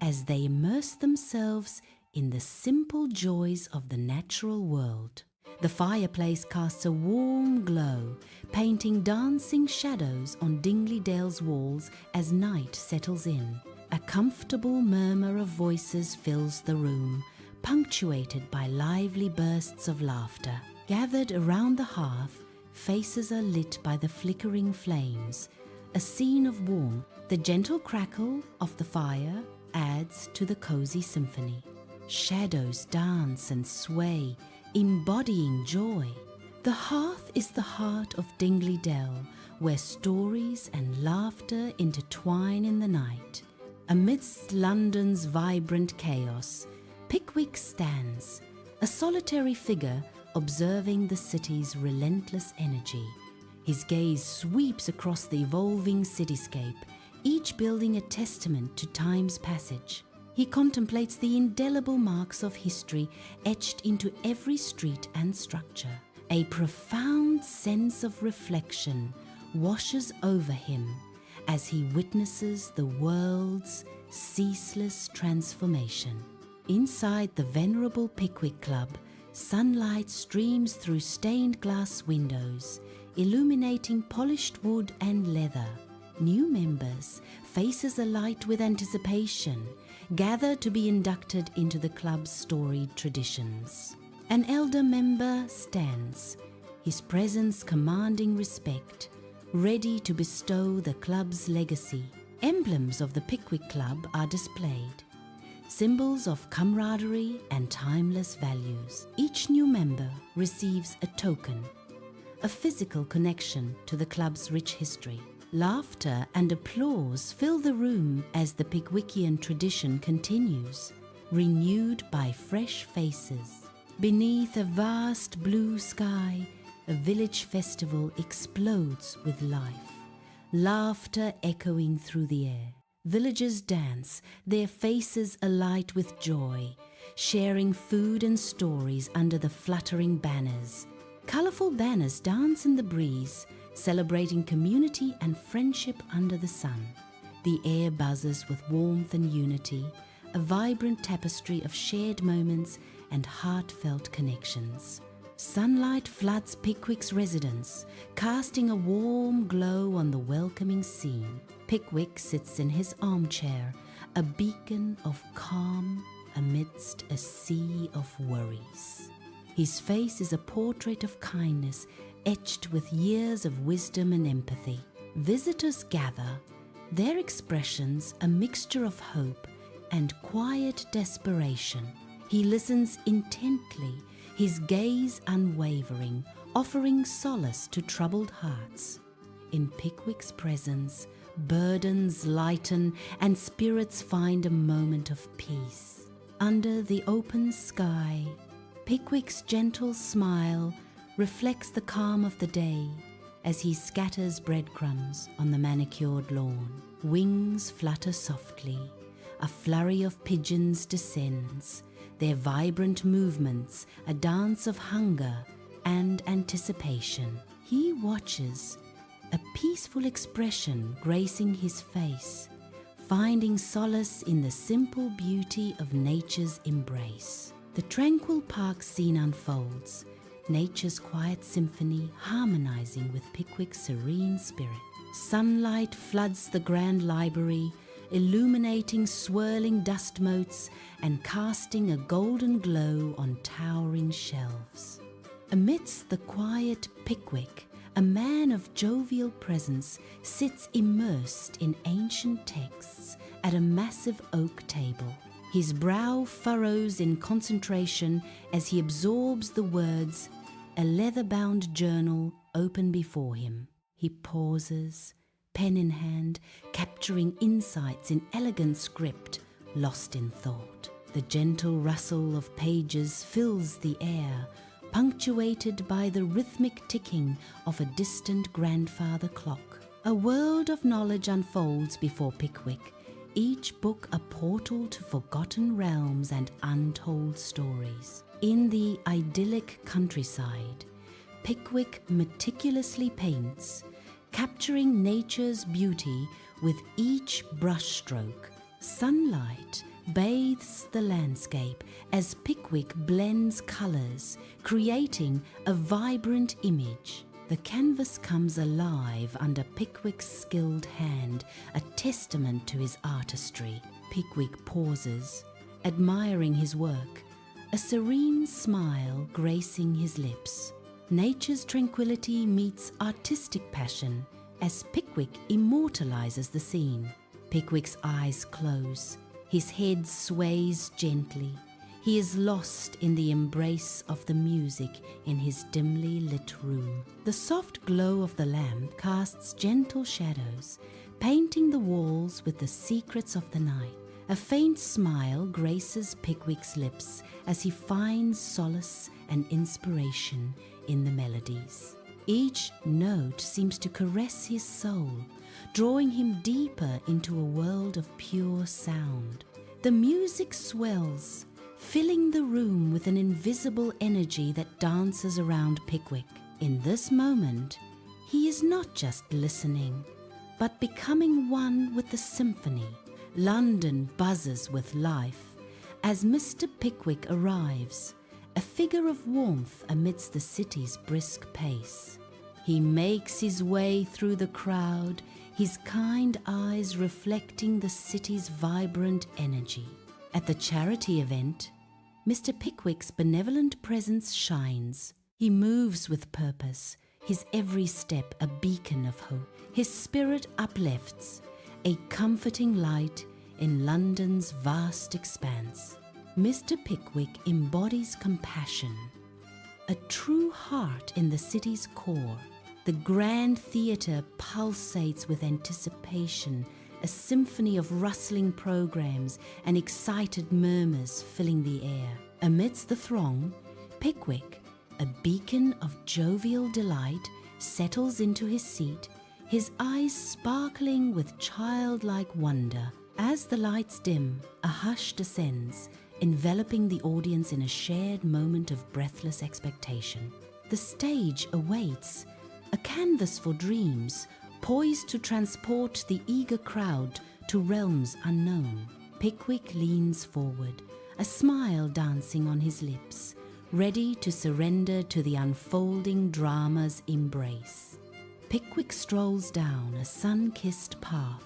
as they immerse themselves in the simple joys of the natural world. The fireplace casts a warm glow, painting dancing shadows on Dingley Dale's walls as night settles in. A comfortable murmur of voices fills the room, punctuated by lively bursts of laughter. Gathered around the hearth, faces are lit by the flickering flames, a scene of warmth. The gentle crackle of the fire adds to the cozy symphony. Shadows dance and sway, embodying joy. The hearth is the heart of Dingley Dell, where stories and laughter intertwine in the night. Amidst London's vibrant chaos, Pickwick stands, a solitary figure observing the city's relentless energy. His gaze sweeps across the evolving cityscape, each building a testament to time's passage. He contemplates the indelible marks of history etched into every street and structure. A profound sense of reflection washes over him as he witnesses the world's ceaseless transformation. Inside the venerable Pickwick Club, sunlight streams through stained glass windows, illuminating polished wood and leather. New members, faces alight with anticipation, gather to be inducted into the club's storied traditions. An elder member stands, his presence commanding respect, ready to bestow the club's legacy. Emblems of the Pickwick Club are displayed, symbols of camaraderie and timeless values. Each new member receives a token, a physical connection to the club's rich history. Laughter and applause fill the room as the Pickwickian tradition continues, renewed by fresh faces. Beneath a vast blue sky, a village festival explodes with life, laughter echoing through the air. Villagers dance, their faces alight with joy, sharing food and stories under the fluttering banners. Colourful banners dance in the breeze, celebrating community and friendship under the sun. The air buzzes with warmth and unity, a vibrant tapestry of shared moments and heartfelt connections. Sunlight floods Pickwick's residence, casting a warm glow on the welcoming scene. Pickwick sits in his armchair, a beacon of calm amidst a sea of worries. His face is a portrait of kindness, etched with years of wisdom and empathy. Visitors gather, their expressions a mixture of hope and quiet desperation. He listens intently, his gaze unwavering, offering solace to troubled hearts. In Pickwick's presence, burdens lighten and spirits find a moment of peace. Under the open sky, Pickwick's gentle smile reflects the calm of the day, as he scatters breadcrumbs on the manicured lawn. Wings flutter softly. A flurry of pigeons descends, their vibrant movements a dance of hunger and anticipation. He watches, a peaceful expression gracing his face, finding solace in the simple beauty of nature's embrace. The tranquil park scene unfolds, nature's quiet symphony harmonizing with Pickwick's serene spirit. Sunlight floods the grand library, illuminating swirling dust motes and casting a golden glow on towering shelves. Amidst the quiet Pickwick, a man of jovial presence sits immersed in ancient texts at a massive oak table. His brow furrows in concentration as he absorbs the words, a leather-bound journal open before him. He pauses, pen in hand, capturing insights in elegant script, lost in thought. The gentle rustle of pages fills the air, punctuated by the rhythmic ticking of a distant grandfather clock. A world of knowledge unfolds before Pickwick, each book a portal to forgotten realms and untold stories. In the idyllic countryside, Pickwick meticulously paints, capturing nature's beauty with each brushstroke. Sunlight bathes the landscape as Pickwick blends colors, creating a vibrant image. The canvas comes alive under Pickwick's skilled hand, a testament to his artistry. Pickwick pauses, admiring his work, a serene smile gracing his lips. Nature's tranquility meets artistic passion as Pickwick immortalizes the scene. Pickwick's eyes close, his head sways gently. He is lost in the embrace of the music in his dimly lit room. The soft glow of the lamp casts gentle shadows, painting the walls with the secrets of the night. A faint smile graces Pickwick's lips as he finds solace and inspiration in the melodies. Each note seems to caress his soul, drawing him deeper into a world of pure sound. The music swells, filling the room with an invisible energy that dances around Pickwick. In this moment, he is not just listening, but becoming one with the symphony. London buzzes with life as Mr. Pickwick arrives, a figure of warmth amidst the city's brisk pace. He makes his way through the crowd, his kind eyes reflecting the city's vibrant energy. At the charity event, Mr. Pickwick's benevolent presence shines. He moves with purpose, his every step a beacon of hope. His spirit uplifts, a comforting light in London's vast expanse. Mr. Pickwick embodies compassion, a true heart in the city's core. The grand theatre pulsates with anticipation, a symphony of rustling programs and excited murmurs filling the air. Amidst the throng, Pickwick, a beacon of jovial delight, settles into his seat, his eyes sparkling with childlike wonder. As the lights dim, a hush descends, enveloping the audience in a shared moment of breathless expectation. The stage awaits, a canvas for dreams, poised to transport the eager crowd to realms unknown. Pickwick leans forward, a smile dancing on his lips, ready to surrender to the unfolding drama's embrace. Pickwick strolls down a sun-kissed path,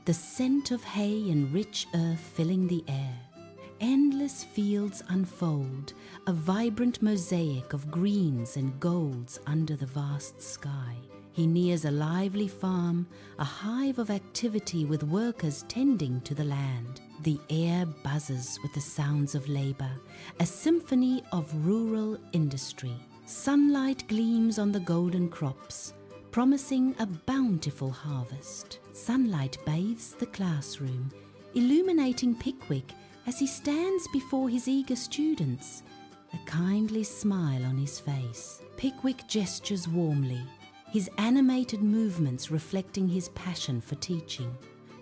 the scent of hay and rich earth filling the air. Endless fields unfold, a vibrant mosaic of greens and golds under the vast sky. He nears a lively farm, a hive of activity with workers tending to the land. The air buzzes with the sounds of labor, a symphony of rural industry. Sunlight gleams on the golden crops, promising a bountiful harvest. Sunlight bathes the classroom, illuminating Pickwick as he stands before his eager students, a kindly smile on his face. Pickwick gestures warmly, his animated movements reflecting his passion for teaching.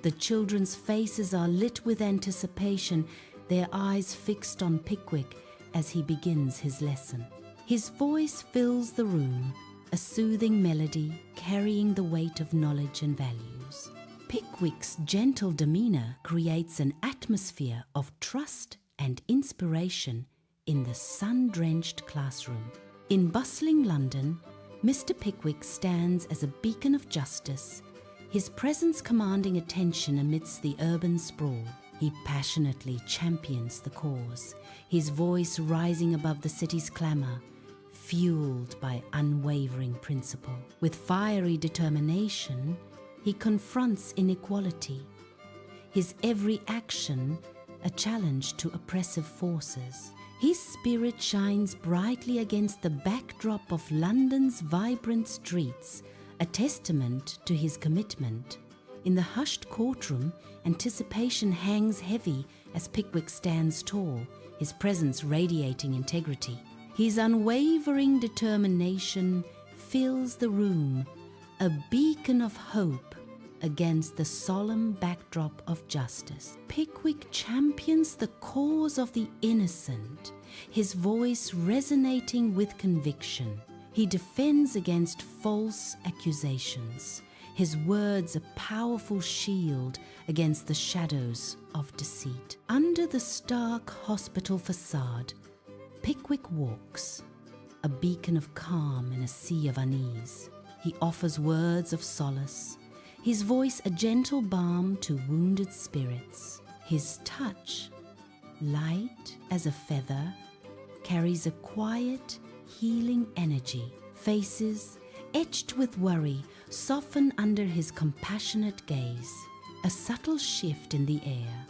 The children's faces are lit with anticipation, their eyes fixed on Pickwick as he begins his lesson. His voice fills the room, a soothing melody carrying the weight of knowledge and values. Pickwick's gentle demeanour creates an atmosphere of trust and inspiration in the sun-drenched classroom. In bustling London, Mr. Pickwick stands as a beacon of justice, his presence commanding attention amidst the urban sprawl. He passionately champions the cause, his voice rising above the city's clamour, fueled by unwavering principle. With fiery determination, he confronts inequality, his every action a challenge to oppressive forces. His spirit shines brightly against the backdrop of London's vibrant streets, a testament to his commitment. In the hushed courtroom, anticipation hangs heavy as Pickwick stands tall, his presence radiating integrity. His unwavering determination fills the room, a beacon of hope against the solemn backdrop of justice. Pickwick champions the cause of the innocent, his voice resonating with conviction. He defends against false accusations, his words a powerful shield against the shadows of deceit. Under the stark hospital facade, Pickwick walks, a beacon of calm in a sea of unease. He offers words of solace, his voice a gentle balm to wounded spirits. His touch, light as a feather, carries a quiet, healing energy. Faces, etched with worry, soften under his compassionate gaze. A subtle shift in the air,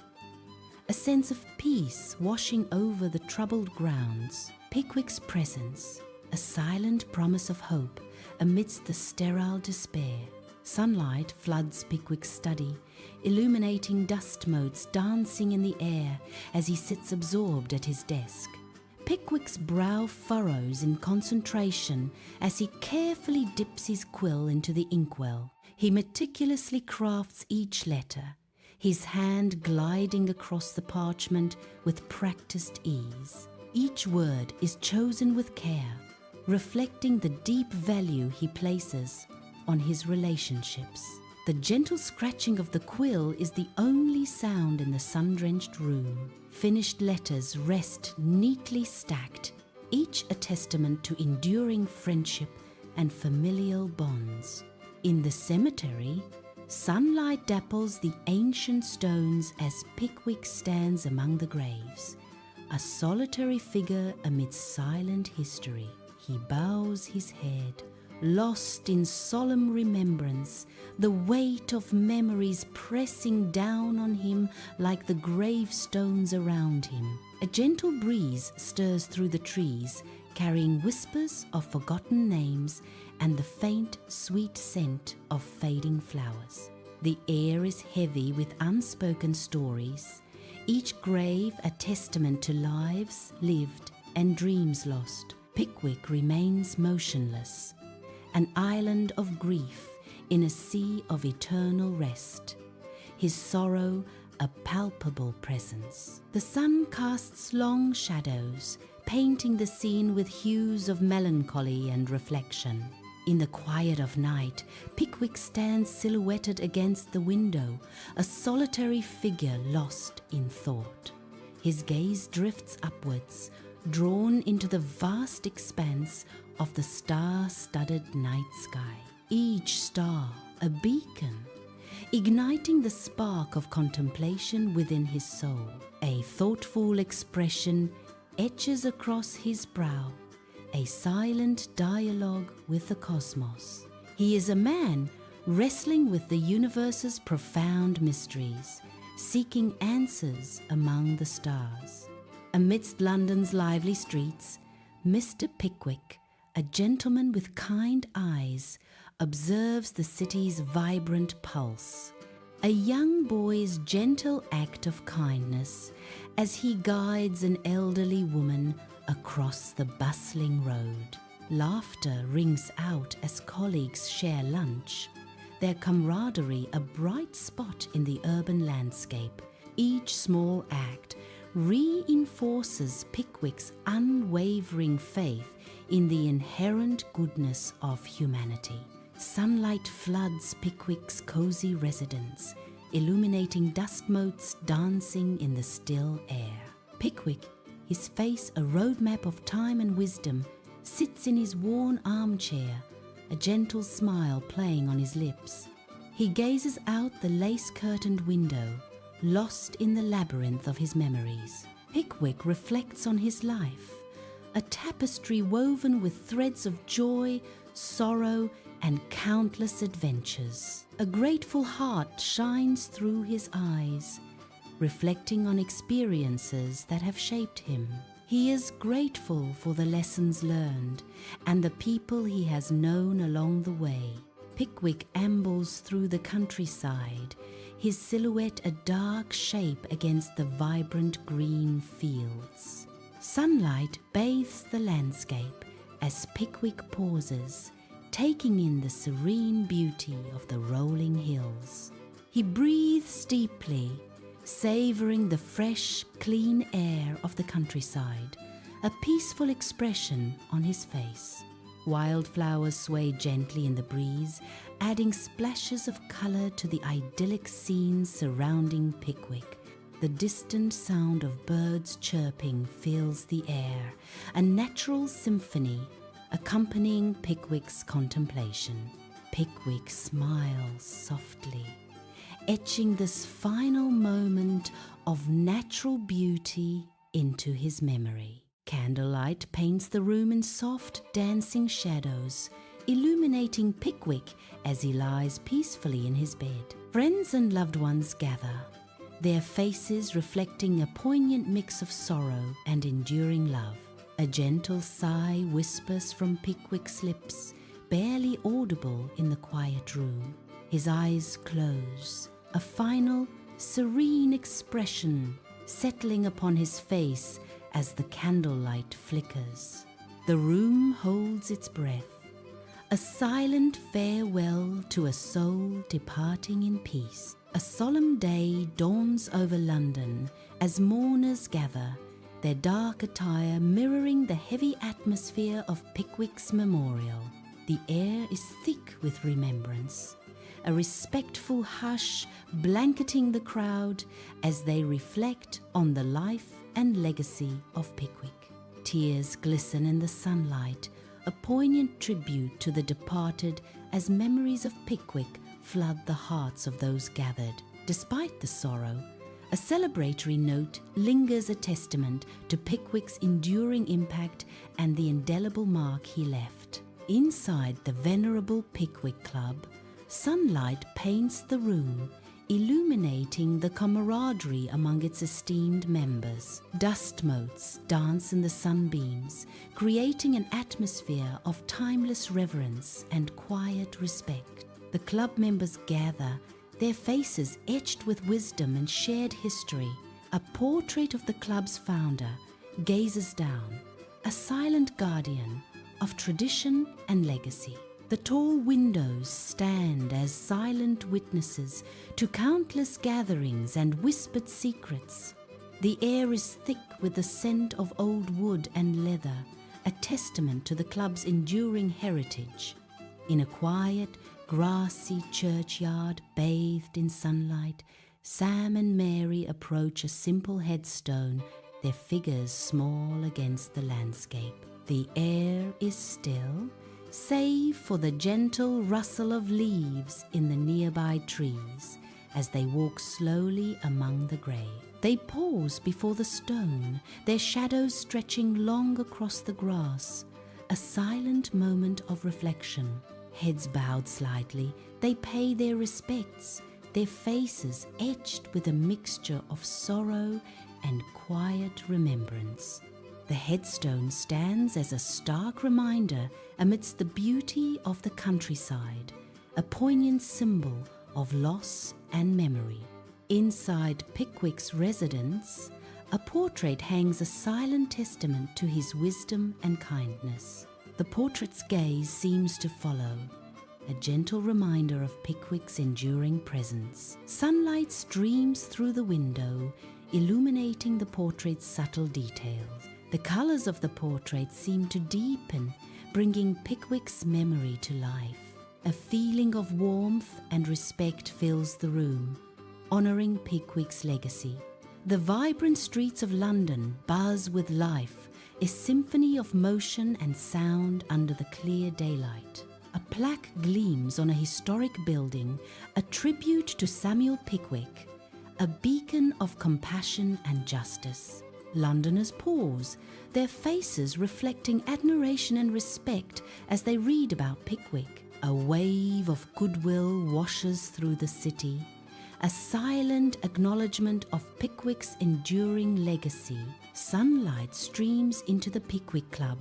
a sense of peace washing over the troubled grounds. Pickwick's presence, a silent promise of hope amidst the sterile despair. Sunlight floods Pickwick's study, illuminating dust motes dancing in the air as he sits absorbed at his desk. Pickwick's brow furrows in concentration as he carefully dips his quill into the inkwell. He meticulously crafts each letter, his hand gliding across the parchment with practiced ease. Each word is chosen with care, reflecting the deep value he places on his relationships. The gentle scratching of the quill is the only sound in the sun-drenched room. Finished letters rest neatly stacked, each a testament to enduring friendship and familial bonds. In the cemetery, sunlight dapples the ancient stones as Pickwick stands among the graves, a solitary figure amidst silent history. He bows his head, lost in solemn remembrance, the weight of memories pressing down on him like the gravestones around him. A gentle breeze stirs through the trees, carrying whispers of forgotten names and the faint, sweet scent of fading flowers. The air is heavy with unspoken stories, each grave a testament to lives lived and dreams lost. Pickwick remains motionless, an island of grief in a sea of eternal rest, his sorrow a palpable presence. The sun casts long shadows, painting the scene with hues of melancholy and reflection. In the quiet of night, Pickwick stands silhouetted against the window, a solitary figure lost in thought. His gaze drifts upwards, drawn into the vast expanse of the star-studded night sky. Each star a beacon, igniting the spark of contemplation within his soul. A thoughtful expression etches across his brow, a silent dialogue with the cosmos. He is a man wrestling with the universe's profound mysteries, seeking answers among the stars. Amidst London's lively streets, Mr. Pickwick, a gentleman with kind eyes, observes the city's vibrant pulse. A young boy's gentle act of kindness as he guides an elderly woman across the bustling road. Laughter rings out as colleagues share lunch, their camaraderie a bright spot in the urban landscape. Each small act reinforces Pickwick's unwavering faith in the inherent goodness of humanity. Sunlight floods Pickwick's cozy residence, illuminating dust motes dancing in the still air. Pickwick, his face a roadmap of time and wisdom, sits in his worn armchair, a gentle smile playing on his lips. He gazes out the lace-curtained window, lost in the labyrinth of his memories. Pickwick reflects on his life, a tapestry woven with threads of joy, sorrow, and countless adventures. A grateful heart shines through his eyes, reflecting on experiences that have shaped him. He is grateful for the lessons learned and the people he has known along the way. Pickwick ambles through the countryside, his silhouette a dark shape against the vibrant green fields. Sunlight bathes the landscape as Pickwick pauses, taking in the serene beauty of the rolling hills. He breathes deeply, savouring the fresh, clean air of the countryside, a peaceful expression on his face. Wildflowers sway gently in the breeze, adding splashes of colour to the idyllic scenes surrounding Pickwick. The distant sound of birds chirping fills the air, a natural symphony accompanying Pickwick's contemplation. Pickwick smiles softly, etching this final moment of natural beauty into his memory. Candlelight paints the room in soft, dancing shadows, illuminating Pickwick as he lies peacefully in his bed. Friends and loved ones gather, their faces reflecting a poignant mix of sorrow and enduring love. A gentle sigh whispers from Pickwick's lips, barely audible in the quiet room. His eyes close, a final, serene expression settling upon his face as the candlelight flickers. The room holds its breath, a silent farewell to a soul departing in peace. A solemn day dawns over London as mourners gather, their dark attire mirroring the heavy atmosphere of Pickwick's memorial. The air is thick with remembrance, a respectful hush blanketing the crowd as they reflect on the life and legacy of Pickwick. Tears glisten in the sunlight, a poignant tribute to the departed as memories of Pickwick flood the hearts of those gathered. Despite the sorrow, a celebratory note lingers, a testament to Pickwick's enduring impact and the indelible mark he left. Inside the venerable Pickwick Club, sunlight paints the room, illuminating the camaraderie among its esteemed members. Dust motes dance in the sunbeams, creating an atmosphere of timeless reverence and quiet respect. The club members gather, their faces etched with wisdom and shared history. A portrait of the club's founder gazes down, a silent guardian of tradition and legacy. The tall windows stand as silent witnesses to countless gatherings and whispered secrets. The air is thick with the scent of old wood and leather, a testament to the club's enduring heritage. In a quiet, grassy churchyard bathed in sunlight, Sam and Mary approach a simple headstone, their figures small against the landscape. The air is still, save for the gentle rustle of leaves in the nearby trees as they walk slowly among the grey. They pause before the stone, their shadows stretching long across the grass, a silent moment of reflection. Heads bowed slightly, they pay their respects, their faces etched with a mixture of sorrow and quiet remembrance. The headstone stands as a stark reminder amidst the beauty of the countryside, a poignant symbol of loss and memory. Inside Pickwick's residence, a portrait hangs, a silent testament to his wisdom and kindness. The portrait's gaze seems to follow, a gentle reminder of Pickwick's enduring presence. Sunlight streams through the window, illuminating the portrait's subtle details. The colours of the portrait seem to deepen, bringing Pickwick's memory to life. A feeling of warmth and respect fills the room, honouring Pickwick's legacy. The vibrant streets of London buzz with life, a symphony of motion and sound under the clear daylight. A plaque gleams on a historic building, a tribute to Samuel Pickwick, a beacon of compassion and justice. Londoners pause, their faces reflecting admiration and respect as they read about Pickwick. A wave of goodwill washes through the city, a silent acknowledgement of Pickwick's enduring legacy. Sunlight streams into the Pickwick Club,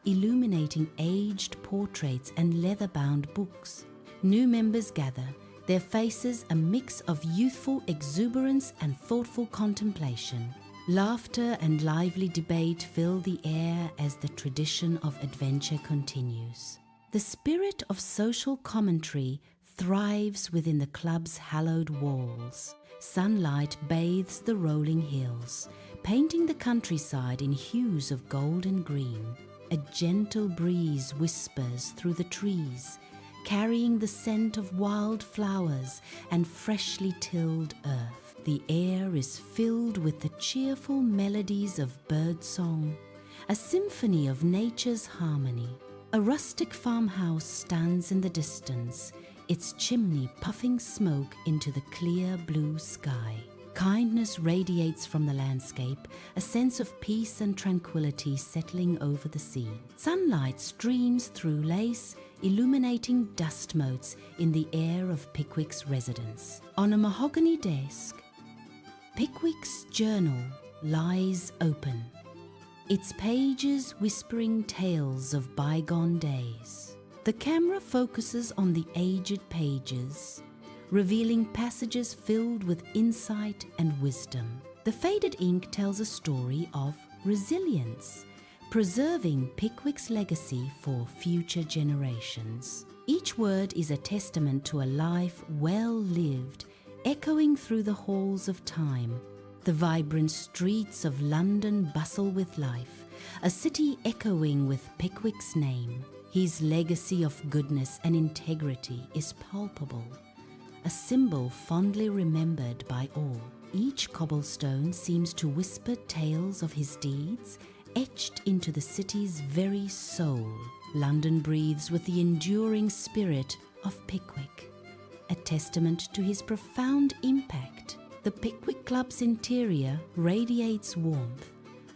illuminating aged portraits and leather-bound books. New members gather, their faces a mix of youthful exuberance and thoughtful contemplation. Laughter and lively debate fill the air as the tradition of adventure continues. The spirit of social commentary thrives within the club's hallowed walls. Sunlight bathes the rolling hills, painting the countryside in hues of gold and green. A gentle breeze whispers through the trees, carrying the scent of wild flowers and freshly tilled earth. The air is filled with the cheerful melodies of birdsong, a symphony of nature's harmony. A rustic farmhouse stands in the distance, its chimney puffing smoke into the clear blue sky. Kindness radiates from the landscape, a sense of peace and tranquility settling over the scene. Sunlight streams through lace, illuminating dust motes in the air of Pickwick's residence. On a mahogany desk, Pickwick's journal lies open, its pages whispering tales of bygone days. The camera focuses on the aged pages, revealing passages filled with insight and wisdom. The faded ink tells a story of resilience, preserving Pickwick's legacy for future generations. Each word is a testament to a life well lived, echoing through the halls of time. The vibrant streets of London bustle with life, a city echoing with Pickwick's name. His legacy of goodness and integrity is palpable, a symbol fondly remembered by all. Each cobblestone seems to whisper tales of his deeds, etched into the city's very soul. London breathes with the enduring spirit of Pickwick, a testament to his profound impact. The Pickwick Club's interior radiates warmth,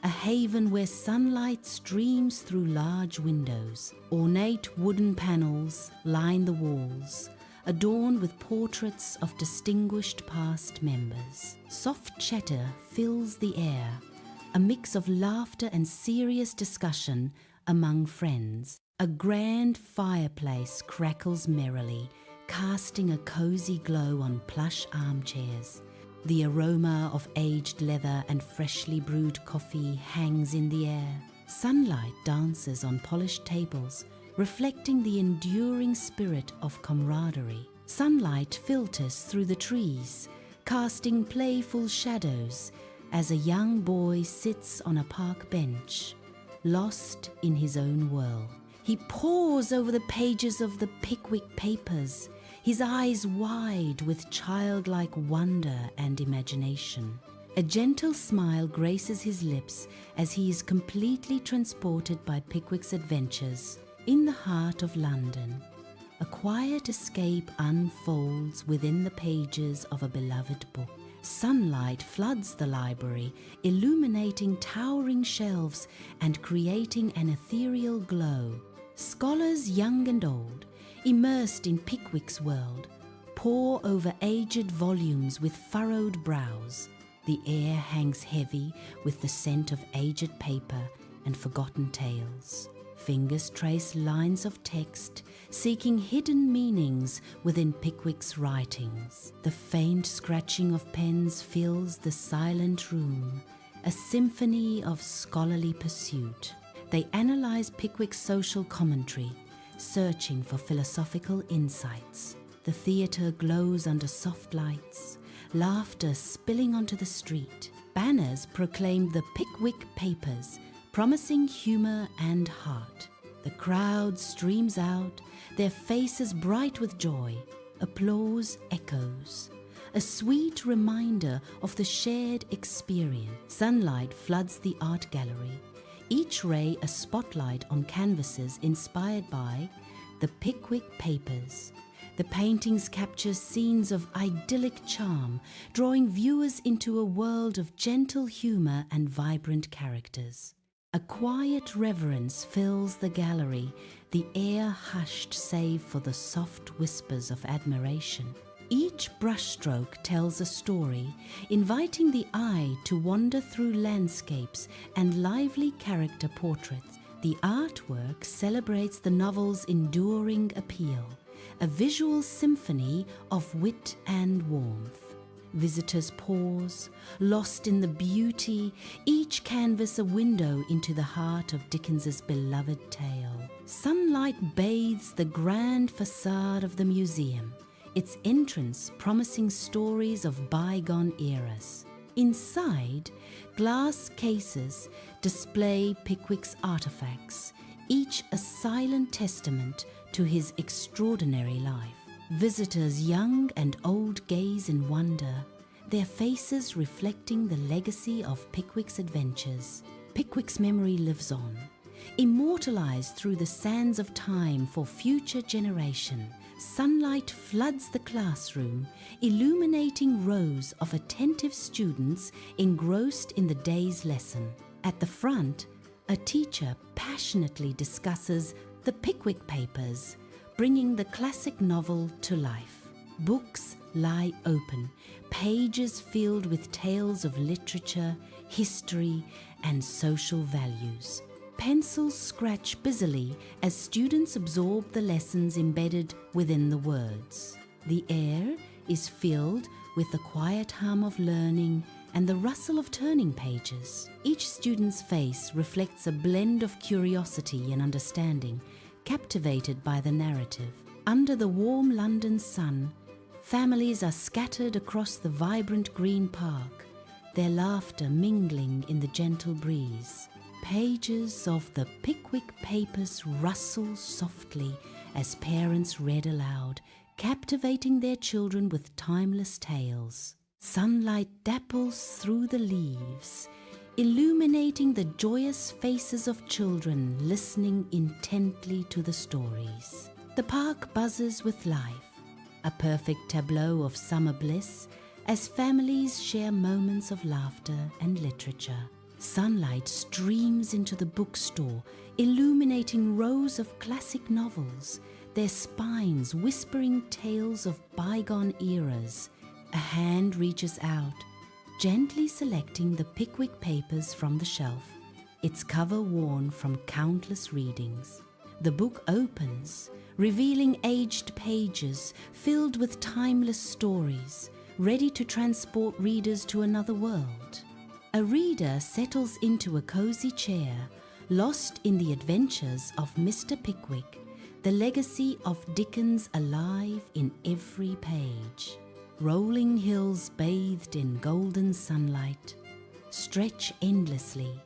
a haven where sunlight streams through large windows. Ornate wooden panels line the walls, adorned with portraits of distinguished past members. Soft chatter fills the air, a mix of laughter and serious discussion among friends. A grand fireplace crackles merrily, casting a cozy glow on plush armchairs. The aroma of aged leather and freshly brewed coffee hangs in the air. Sunlight dances on polished tables, reflecting the enduring spirit of camaraderie. Sunlight filters through the trees, casting playful shadows as a young boy sits on a park bench, lost in his own world. He pores over the pages of the Pickwick papers, his eyes wide with childlike wonder and imagination. A gentle smile graces his lips as he is completely transported by Pickwick's adventures. In the heart of London, a quiet escape unfolds within the pages of a beloved book. Sunlight floods the library, illuminating towering shelves and creating an ethereal glow. Scholars young and old, immersed in Pickwick's world, pore over aged volumes with furrowed brows. The air hangs heavy with the scent of aged paper and forgotten tales. Fingers trace lines of text, seeking hidden meanings within Pickwick's writings. The faint scratching of pens fills the silent room, a symphony of scholarly pursuit. They analyze Pickwick's social commentary, searching for philosophical insights. The theatre glows under soft lights, laughter spilling onto the street. Banners proclaim the Pickwick Papers, promising humour and heart. The crowd streams out, their faces bright with joy. Applause echoes, a sweet reminder of the shared experience. Sunlight floods the art gallery, each ray a spotlight on canvases inspired by the Pickwick Papers. The paintings capture scenes of idyllic charm, drawing viewers into a world of gentle humour and vibrant characters. A quiet reverence fills the gallery, the air hushed save for the soft whispers of admiration. Each brushstroke tells a story, inviting the eye to wander through landscapes and lively character portraits. The artwork celebrates the novel's enduring appeal, a visual symphony of wit and warmth. Visitors pause, lost in the beauty, each canvas a window into the heart of Dickens's beloved tale. Sunlight bathes the grand facade of the museum, its entrance promising stories of bygone eras. Inside, glass cases display Pickwick's artifacts, each a silent testament to his extraordinary life. Visitors young and old gaze in wonder, their faces reflecting the legacy of Pickwick's adventures. Pickwick's memory lives on, immortalized through the sands of time for future generation. Sunlight floods the classroom, illuminating rows of attentive students engrossed in the day's lesson. At the front, a teacher passionately discusses the Pickwick Papers, bringing the classic novel to life. Books lie open, pages filled with tales of literature, history, and social values. Pencils scratch busily as students absorb the lessons embedded within the words. The air is filled with the quiet hum of learning and the rustle of turning pages. Each student's face reflects a blend of curiosity and understanding, captivated by the narrative. Under the warm London sun, families are scattered across the vibrant green park, their laughter mingling in the gentle breeze. Pages of the Pickwick Papers rustle softly as parents read aloud, captivating their children with timeless tales. Sunlight dapples through the leaves, illuminating the joyous faces of children listening intently to the stories. The park buzzes with life, a perfect tableau of summer bliss as families share moments of laughter and literature. Sunlight streams into the bookstore, illuminating rows of classic novels, their spines whispering tales of bygone eras. A hand reaches out, gently selecting the Pickwick Papers from the shelf, its cover worn from countless readings. The book opens, revealing aged pages filled with timeless stories, ready to transport readers to another world. A reader settles into a cozy chair, lost in the adventures of Mr. Pickwick, the legacy of Dickens alive in every page. Rolling hills bathed in golden sunlight stretch endlessly,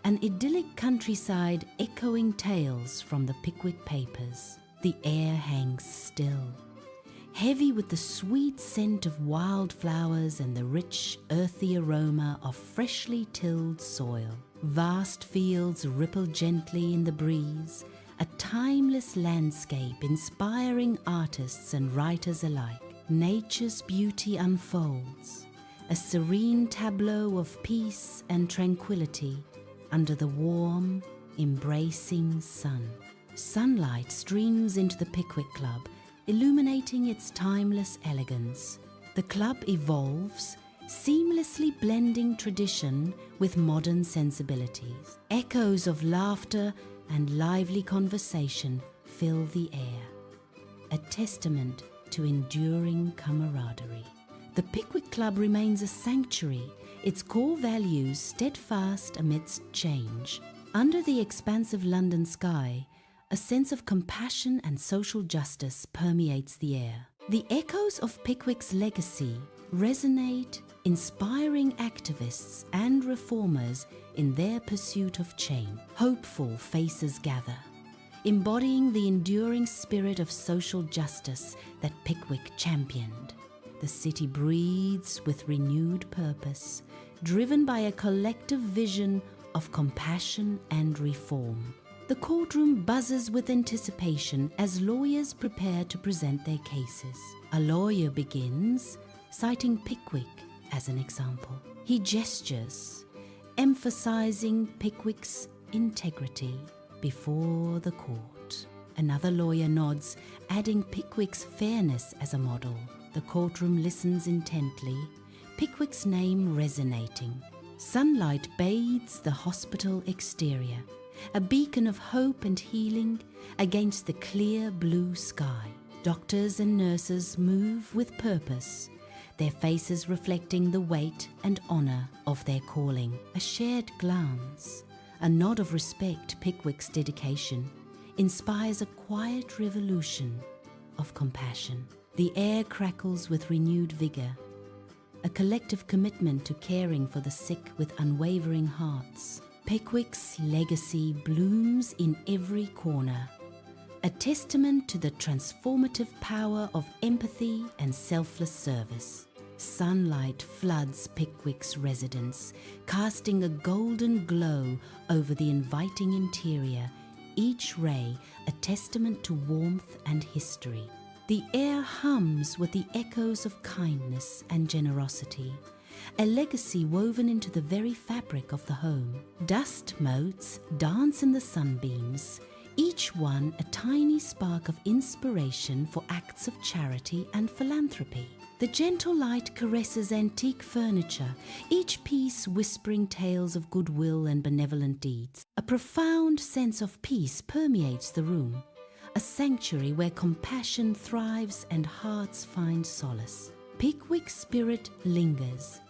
an idyllic countryside echoing tales from the Pickwick Papers. The air hangs still, heavy with the sweet scent of wildflowers and the rich, earthy aroma of freshly tilled soil. Vast fields ripple gently in the breeze, a timeless landscape inspiring artists and writers alike. Nature's beauty unfolds, a serene tableau of peace and tranquility under the warm, embracing sun. Sunlight streams into the Pickwick Club, illuminating its timeless elegance. The club evolves, seamlessly blending tradition with modern sensibilities. Echoes of laughter and lively conversation fill the air, a testament to enduring camaraderie. The Pickwick Club remains a sanctuary, its core values steadfast amidst change. Under the expansive London sky, a sense of compassion and social justice permeates the air. The echoes of Pickwick's legacy resonate, inspiring activists and reformers in their pursuit of change. Hopeful faces gather, embodying the enduring spirit of social justice that Pickwick championed. The city breathes with renewed purpose, driven by a collective vision of compassion and reform. The courtroom buzzes with anticipation as lawyers prepare to present their cases. A lawyer begins, citing Pickwick as an example. He gestures, emphasizing Pickwick's integrity before the court. Another lawyer nods, adding Pickwick's fairness as a model. The courtroom listens intently, Pickwick's name resonating. Sunlight bathes the hospital exterior, a beacon of hope and healing against the clear blue sky. Doctors and nurses move with purpose, their faces reflecting the weight and honor of their calling. A shared glance, a nod of respect Pickwick's dedication, inspires a quiet revolution of compassion. The air crackles with renewed vigor, a collective commitment to caring for the sick with unwavering hearts. Pickwick's legacy blooms in every corner, a testament to the transformative power of empathy and selfless service. Sunlight floods Pickwick's residence, casting a golden glow over the inviting interior, each ray a testament to warmth and history. The air hums with the echoes of kindness and generosity, a legacy woven into the very fabric of the home. Dust motes dance in the sunbeams, each one a tiny spark of inspiration for acts of charity and philanthropy. The gentle light caresses antique furniture, each piece whispering tales of goodwill and benevolent deeds. A profound sense of peace permeates the room, a sanctuary where compassion thrives and hearts find solace. Pickwick's spirit lingers,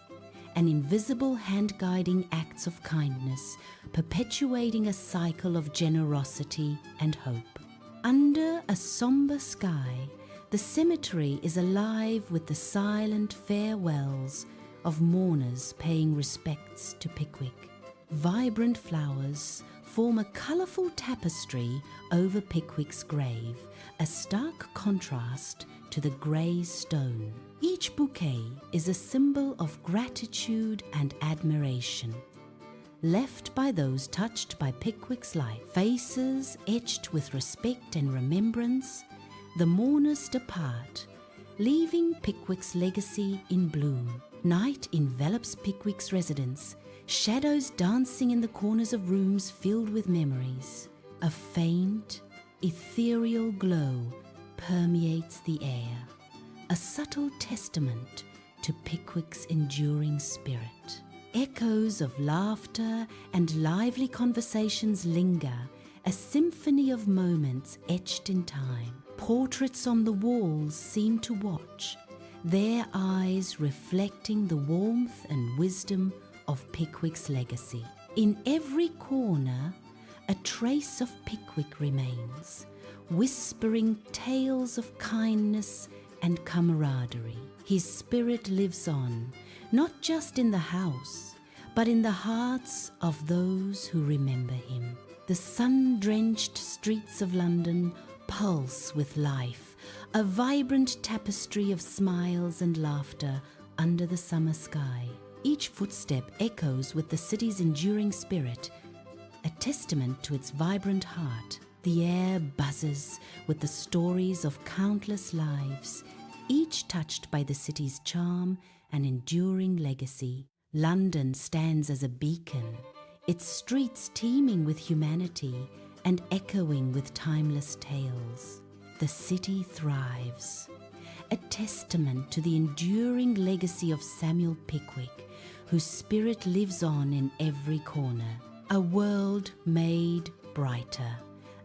an invisible hand guiding acts of kindness, perpetuating a cycle of generosity and hope. Under a somber sky, the cemetery is alive with the silent farewells of mourners paying respects to Pickwick. Vibrant flowers form a colourful tapestry over Pickwick's grave, a stark contrast to the grey stone. Each bouquet is a symbol of gratitude and admiration, left by those touched by Pickwick's life. Faces etched with respect and remembrance, the mourners depart, leaving Pickwick's legacy in bloom. Night envelops Pickwick's residence, shadows dancing in the corners of rooms filled with memories. A faint, ethereal glow permeates the air, a subtle testament to Pickwick's enduring spirit. Echoes of laughter and lively conversations linger, a symphony of moments etched in time. Portraits on the walls seem to watch, their eyes reflecting the warmth and wisdom of Pickwick's legacy. In every corner, a trace of Pickwick remains, whispering tales of kindness and camaraderie. His spirit lives on, not just in the house, but in the hearts of those who remember him. The sun-drenched streets of London pulse with life, a vibrant tapestry of smiles and laughter under the summer sky. Each footstep echoes with the city's enduring spirit, a testament to its vibrant heart. The air buzzes with the stories of countless lives, each touched by the city's charm and enduring legacy. London stands as a beacon, its streets teeming with humanity and echoing with timeless tales. The city thrives, a testament to the enduring legacy of Samuel Pickwick, whose spirit lives on in every corner. A world made brighter,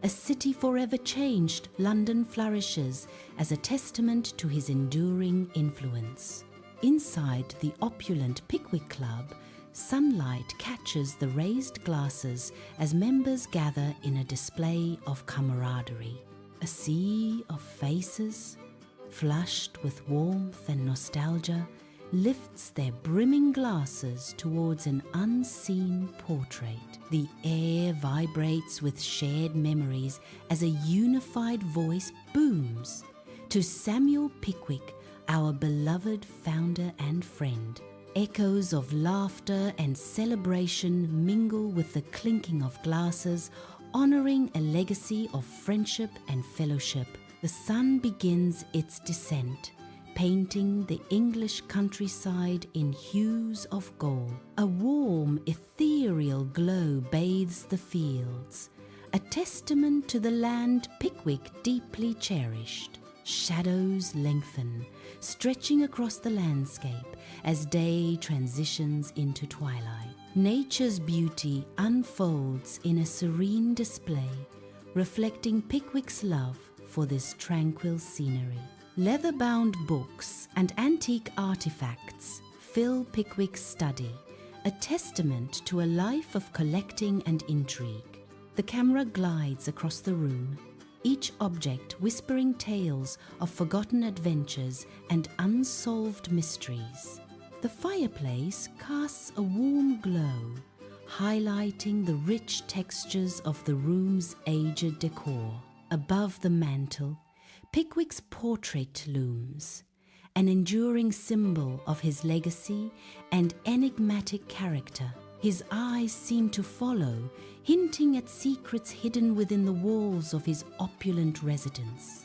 a city forever changed. London flourishes as a testament to his enduring influence. Inside the opulent Pickwick Club, Sunlight catches the raised glasses as members gather in a display of camaraderie. A sea of faces, flushed with warmth and nostalgia, lifts their brimming glasses towards an unseen portrait. The air vibrates with shared memories as a unified voice booms. To Samuel Pickwick, our beloved founder and friend. Echoes of laughter and celebration mingle with the clinking of glasses, honoring a legacy of friendship and fellowship. The sun begins its descent, painting the English countryside in hues of gold. A warm, ethereal glow bathes the fields, a testament to the land Pickwick deeply cherished. Shadows lengthen, stretching across the landscape as day transitions into twilight. Nature's beauty unfolds in a serene display, reflecting Pickwick's love for this tranquil scenery. Leather-bound books and antique artifacts fill Pickwick's study, a testament to a life of collecting and intrigue. The camera glides across the room, each object whispering tales of forgotten adventures and unsolved mysteries. The fireplace casts a warm glow, highlighting the rich textures of the room's aged decor. Above the mantel, Pickwick's portrait looms, an enduring symbol of his legacy and enigmatic character. His eyes seem to follow, hinting at secrets hidden within the walls of his opulent residence.